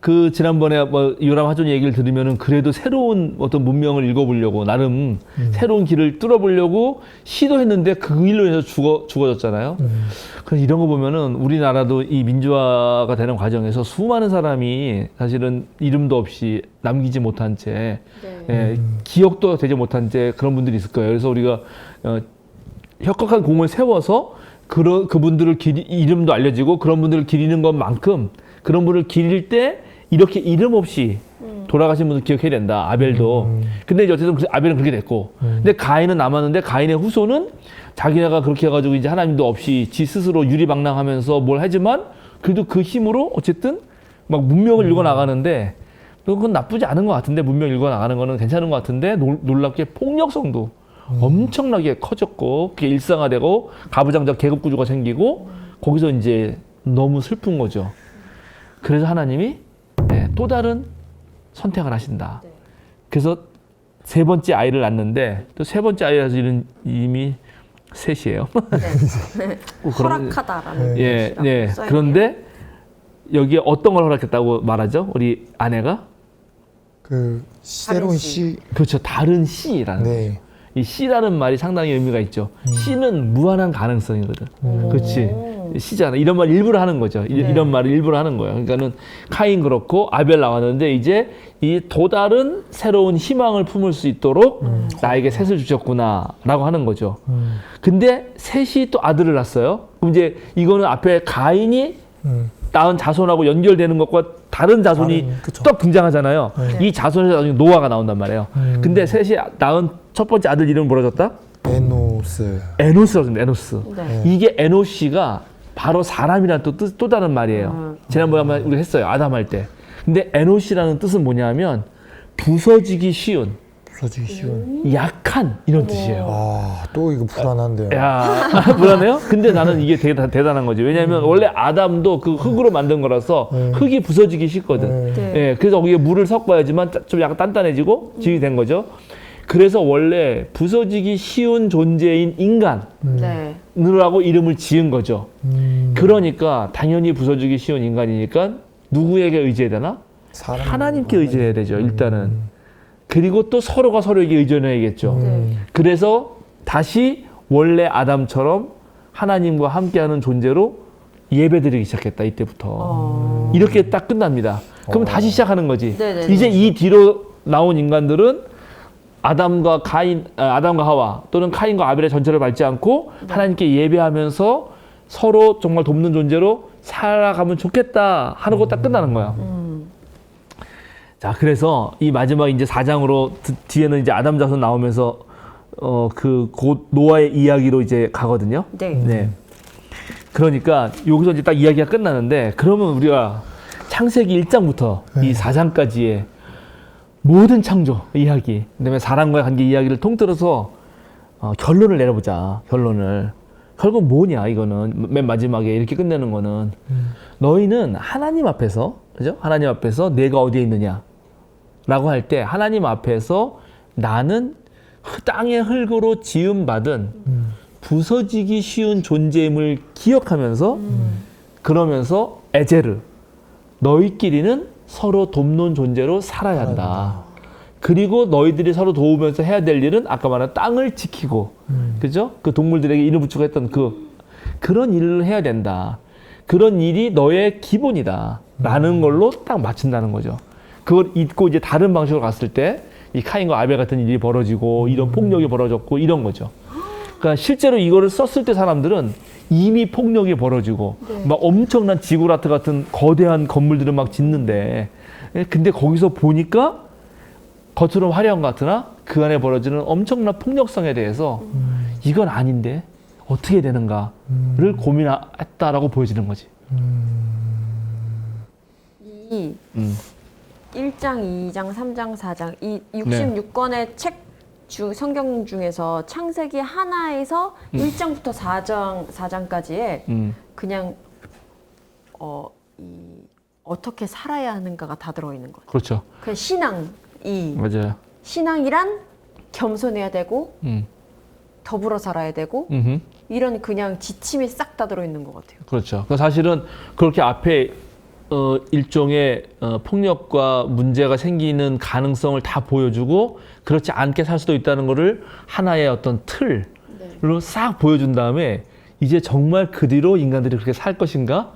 B: 그 지난번에 뭐 요람 하존 얘기를 들으면은 그래도 새로운 어떤 문명을 읽어보려고 나름 새로운 길을 뚫어보려고 시도했는데 그 일로 인해서 죽어졌잖아요. 그래서 이런 거 보면은 우리나라도 이 민주화가 되는 과정에서 수많은 사람이 사실은 이름도 없이 남기지 못한 채 기억도 되지 못한 채 그런 분들이 있을 거예요. 그래서 우리가 혁혁한 공을 세워서 그분들을 이름도 알려지고 그런 분들을 기리는 것만큼 그런 분을 기릴 때 이렇게 이름 없이 돌아가신 분들 기억해야 된다. 아벨도. 근데 이제 어쨌든 아벨은 그렇게 됐고. 근데 가인은 남았는데 가인의 후손은 자기네가 그렇게 해가지고 이제 하나님도 없이 지 스스로 유리방랑하면서 뭘 하지만 그래도 그 힘으로 어쨌든 막 문명을 읽어 나가는데 그건 나쁘지 않은 것 같은데 문명 읽어 나가는 거는 괜찮은 것 같은데 놀랍게 폭력성도 엄청나게 커졌고 그게 일상화되고 가부장적 계급 구조가 생기고 거기서 이제 너무 슬픈 거죠. 그래서 하나님이 또 다른 선택을 하신다. 그래서 세 번째 아이를 낳는데 또 세 번째 아이를 낳는 이미 셋이에요.
A: 허락하다라는
B: 예. 그런데 여기에 어떤 걸 허락했다고 말하죠? 우리 아내가?
C: 그 새로운 씨.
B: 그렇죠. 다른 씨라는 거예요. 이 씨라는 말이 상당히 의미가 있죠. 씨는 무한한 가능성이거든. 그렇지. 씨잖아. 이런 말 일부러 하는 거죠. 이런 말을 일부러 하는 거예요. 그러니까는 카인 그렇고 아벨 나왔는데 이제 이 또 다른 새로운 희망을 품을 수 있도록 나에게 셋을 주셨구나라고 하는 거죠. 근데 셋이 또 아들을 낳았어요. 그럼 이제 이거는 앞에 가인이 낳은 자손하고 연결되는 것과 다른 자손이 또 등장하잖아요. 이 자손에서 나중에 노아가 나온단 말이에요. 근데 셋이 낳은 첫 번째 아들 이름은 뭐라졌다?
C: 에노스.
B: 에노스라고 합니다. 에노스.
A: 네.
B: 이게 에노시가 바로 사람이란 또 다른 말이에요. 지난번에 한번 우리 했어요. 아담 할 때. 근데 에노시라는 뜻은 뭐냐면 부서지기 쉬운,
C: 부서지기 쉬운.
B: 약한 이런 뜻이에요.
C: 아, 또 이거 불안한데요.
B: 야, 불안해요? 근데 나는 이게 되게 대단한 거지. 왜냐하면 원래 아담도 그 흙으로 만든 거라서 흙이 부서지기 쉽거든.
A: 네.
B: 예, 그래서 거기에 물을 섞어야지만 좀 약간 단단해지고 질이 된 거죠. 그래서 원래 부서지기 쉬운 존재인 인간으로
A: 네.
B: 하고 이름을 지은 거죠. 그러니까 당연히 부서지기 쉬운 인간이니까 누구에게 의지해야 되나?
C: 사람.
B: 하나님께 의지해야 되죠. 일단은. 그리고 또 서로가 서로에게 의존해야겠죠.
A: 네.
B: 그래서 다시 원래 아담처럼 하나님과 함께하는 존재로 예배드리기 시작했다. 이때부터. 이렇게 딱 끝납니다. 그럼 다시 시작하는 거지.
A: 네네네.
B: 이제 이 뒤로 나온 인간들은 아담과 하와 또는 카인과 아벨의 전체를 밟지 않고 하나님께 예배하면서 서로 정말 돕는 존재로 살아가면 좋겠다 하는 거 딱 끝나는 거야. 자, 그래서 이 마지막 이제 4장으로 뒤에는 이제 아담 자손 나오면서 그 곧 노아의 이야기로 이제 가거든요.
A: 네.
B: 그러니까 여기서 이제 딱 이야기가 끝나는데 그러면 우리가 창세기 1장부터 이 4장까지의 모든 창조 이야기, 그다음에 사람과의 관계 이야기를 통틀어서 결론을 내려보자. 결국 뭐냐 이거는 맨 마지막에 이렇게 끝내는 거는 너희는 하나님 앞에서, 그죠? 하나님 앞에서 내가 어디에 있느냐라고 할 때 하나님 앞에서 나는 땅의 흙으로 지음받은 부서지기 쉬운 존재임을 기억하면서 그러면서 에제르 너희끼리는 서로 돕는 존재로 살아야 한다. 그리고 너희들이 서로 도우면서 해야 될 일은 아까 말한 땅을 지키고, 그죠? 그 동물들에게 이름 붙이고 했던 그런 일을 해야 된다. 그런 일이 너의 기본이다. 라는 걸로 딱 맞춘다는 거죠. 그걸 잊고 이제 다른 방식으로 갔을 때 이 카인과 아벨 같은 일이 벌어지고 이런 폭력이 벌어졌고 이런 거죠. 그러니까 실제로 이거를 썼을 때 사람들은 이미 폭력이 벌어지고 막 엄청난 지구라트 같은 거대한 건물들을 막 짓는데 근데 거기서 보니까 겉으로는 화려한 것 같으나 그 안에 벌어지는 엄청난 폭력성에 대해서 이건 아닌데 어떻게 되는가를 고민했다라고 보여지는 거지.
A: 이 1장, 2장, 3장, 4장 이 66권의 성경 중에서 창세기 하나에서 1장부터 4장까지의 그냥 어떻게 살아야 하는가가 다 들어있는 거죠.
B: 그렇죠.
A: 그냥 신앙이
B: 맞아요.
A: 신앙이란 겸손해야 되고 더불어 살아야 되고 이런 그냥 지침이 싹 다 들어있는 것 같아요.
B: 그렇죠. 그 사실은 그렇게 앞에 일종의 폭력과 문제가 생기는 가능성을 다 보여주고 그렇지 않게 살 수도 있다는 거를 하나의 어떤 틀로 싹 보여준 다음에 이제 정말 그 뒤로 인간들이 그렇게 살 것인가?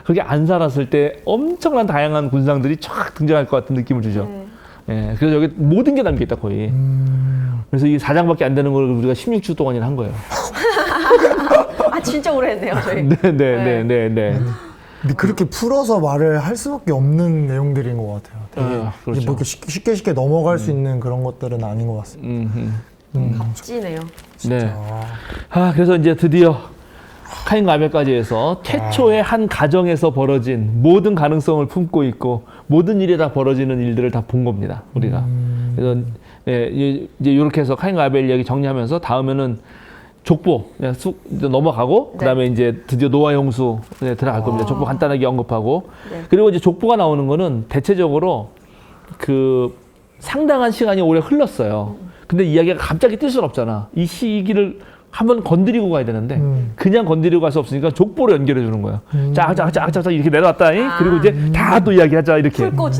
B: 그렇게 안 살았을 때 엄청난 다양한 군상들이 쫙 등장할 것 같은 느낌을 주죠. 예, 그래서 여기 모든 게 담겨있다 거의. 그래서 이 4장밖에 안 되는 걸 우리가 16주 동안이나 한 거예요.
A: 아 진짜 오래 했네요 저희.
B: 네.
C: 근데 그렇게 풀어서 말을 할 수밖에 없는 내용들인 것 같아요. 되게
B: 그렇죠.
C: 뭐 이렇게 쉽게 넘어갈 수 있는 그런 것들은 아닌 것 같습니다.
A: 찌네요.
B: 네. 그래서 이제 드디어 카인과 아벨까지 해서 태초의 한 가정에서 벌어진 모든 가능성을 품고 있고 모든 일이 다 벌어지는 일들을 다 본 겁니다. 우리가. 그래서 이제 이렇게 해서 카인과 아벨 이야기 정리하면서 다음에는 족보 그냥 쑥 넘어가고 그다음에 이제 드디어 노아 홍수 들어갈 겁니다. 족보 간단하게 언급하고 그리고 이제 족보가 나오는 거는 대체적으로 그 상당한 시간이 오래 흘렀어요. 근데 이야기가 갑자기 뜰 수는 없잖아. 이 시기를 한번 건드리고 가야 되는데 그냥 건드리고 갈 수 없으니까 족보로 연결해 주는 거야. 짝짝짝짝짝 이렇게 내려왔다. 그리고 이제 다 또 이야기하자 이렇게.
A: 훑고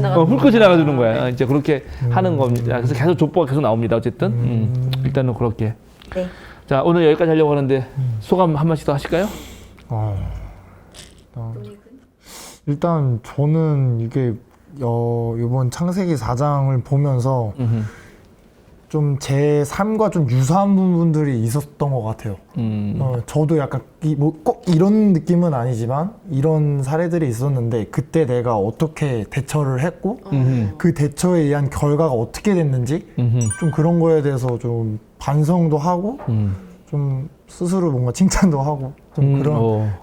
B: 지나가 주는 거야. 이제 그렇게 하는 겁니다. 그래서 계속 족보가 계속 나옵니다. 어쨌든 일단은 그렇게.
A: 네.
B: 자, 오늘 여기까지 하려고 하는데 소감 한 마디씩 더 하실까요?
C: 일단 저는 이게 이번 창세기 4장을 보면서 좀 제 삶과 좀 유사한 부분들이 있었던 것 같아요. 저도 약간 꼭 이런 느낌은 아니지만 이런 사례들이 있었는데 그때 내가 어떻게 대처를 했고 그 대처에 의한 결과가 어떻게 됐는지 좀 그런 거에 대해서 좀 반성도 하고 좀 좀 스스로 뭔가 칭찬도 하고 좀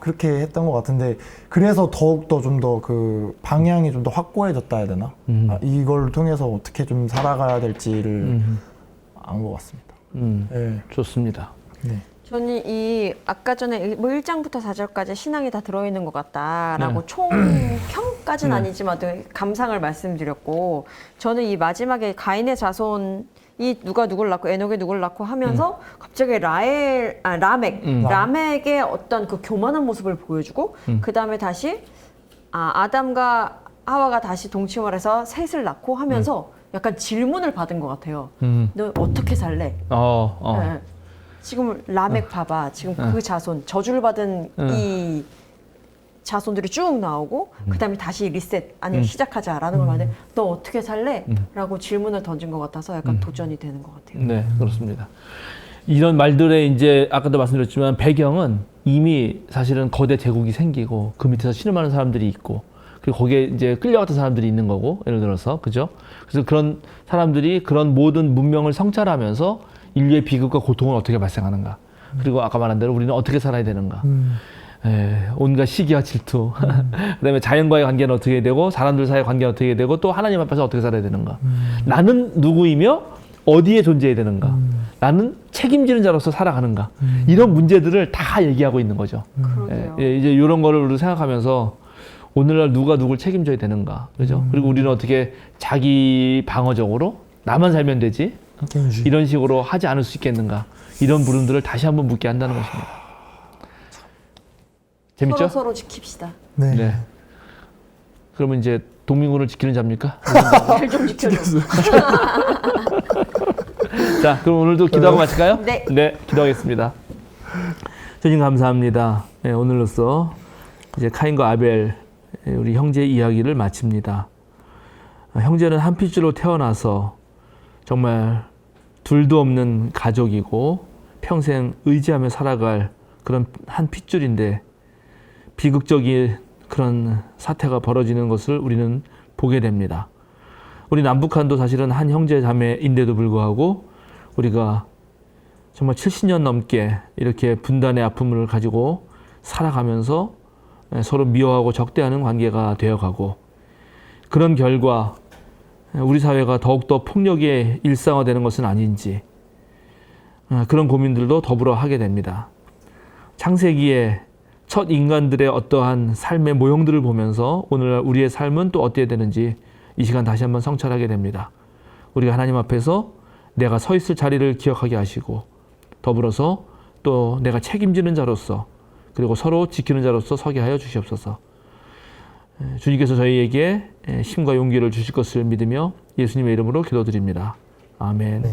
C: 그렇게 했던 것 같은데 그래서 더욱더 좀 더 그 방향이 좀 더 확고해졌다 해야 되나? 이걸 통해서 어떻게 좀 살아가야 될지를 안 것 같습니다. 네.
B: 좋습니다.
C: 네.
A: 저는 이 아까 전에 뭐 1장부터 4절까지 신앙이 다 들어있는 것 같다라고
B: 네.
A: 총평까지는
B: 네.
A: 아니지만 어떤 감상을 말씀드렸고 저는 이 마지막에 가인의 자손이 누가 누굴 낳고 에녹이 누굴 낳고 하면서 갑자기 라멕의 어떤 그 교만한 모습을 보여주고 그 다음에 다시 아담과 하와가 다시 동침을 해서 셋을 낳고 하면서 약간 질문을 받은 것 같아요. 너 어떻게 살래? 네. 지금 라멕 봐봐. 지금 그 자손, 저주를 받은 이 자손들이 쭉 나오고 그 다음에 다시 리셋, 아니면 시작하자라는 걸 말하는데 너 어떻게 살래? 라고 질문을 던진 것 같아서 약간 도전이 되는 것 같아요.
B: 네, 그렇습니다. 이런 말들의 이제 아까도 말씀드렸지만 배경은 이미 사실은 거대 제국이 생기고 그 밑에서 신음하는 사람들이 있고 그리고 거기에 이제 끌려갔던 사람들이 있는 거고 예를 들어서 그죠? 그래서 그런 사람들이 그런 모든 문명을 성찰하면서 인류의 비극과 고통은 어떻게 발생하는가 그리고 아까 말한 대로 우리는 어떻게 살아야 되는가 온갖 시기와 질투 그다음에 자연과의 관계는 어떻게 되고 사람들 사이의 관계는 어떻게 되고 또 하나님 앞에서 어떻게 살아야 되는가 나는 누구이며 어디에 존재해야 되는가 나는 책임지는 자로서 살아가는가 이런 문제들을 다 얘기하고 있는 거죠.
A: 그러게요.
B: 이제 이런 거를 우리 생각하면서 오늘날 누가 누굴 책임져야 되는가 그죠? 그리고 우리는 어떻게 자기 방어적으로 나만 살면 되지 이런 식으로 하지 않을 수 있겠는가 이런 물음들을 다시 한번 묻게 한다는 것입니다. 재밌죠?
A: 서로 지킵시다.
C: 네.
B: 네. 그러면 이제 동민군을 지키는 자입니까?
A: 잘 좀 지켜줘.
B: 자, 그럼 오늘도 기도하고 마칠까요?
A: 네.
B: 네, 기도하겠습니다. 주님 감사합니다. 네, 오늘로써 이제 카인과 아벨 우리 형제 이야기를 마칩니다. 형제는 한 핏줄로 태어나서 정말 둘도 없는 가족이고 평생 의지하며 살아갈 그런 한 핏줄인데 비극적인 그런 사태가 벌어지는 것을 우리는 보게 됩니다. 우리 남북한도 사실은 한 형제 자매인데도 불구하고 우리가 정말 70년 넘게 이렇게 분단의 아픔을 가지고 살아가면서 서로 미워하고 적대하는 관계가 되어가고 그런 결과 우리 사회가 더욱더 폭력의 일상화되는 것은 아닌지 그런 고민들도 더불어 하게 됩니다. 창세기에 첫 인간들의 어떠한 삶의 모형들을 보면서 오늘날 우리의 삶은 또 어때야 되는지 이 시간 다시 한번 성찰하게 됩니다. 우리가 하나님 앞에서 내가 서 있을 자리를 기억하게 하시고 더불어서 또 내가 책임지는 자로서 그리고 서로 지키는 자로서 서게 하여 주시옵소서. 주님께서 저희에게 힘과 용기를 주실 것을 믿으며 예수님의 이름으로 기도드립니다. 아멘.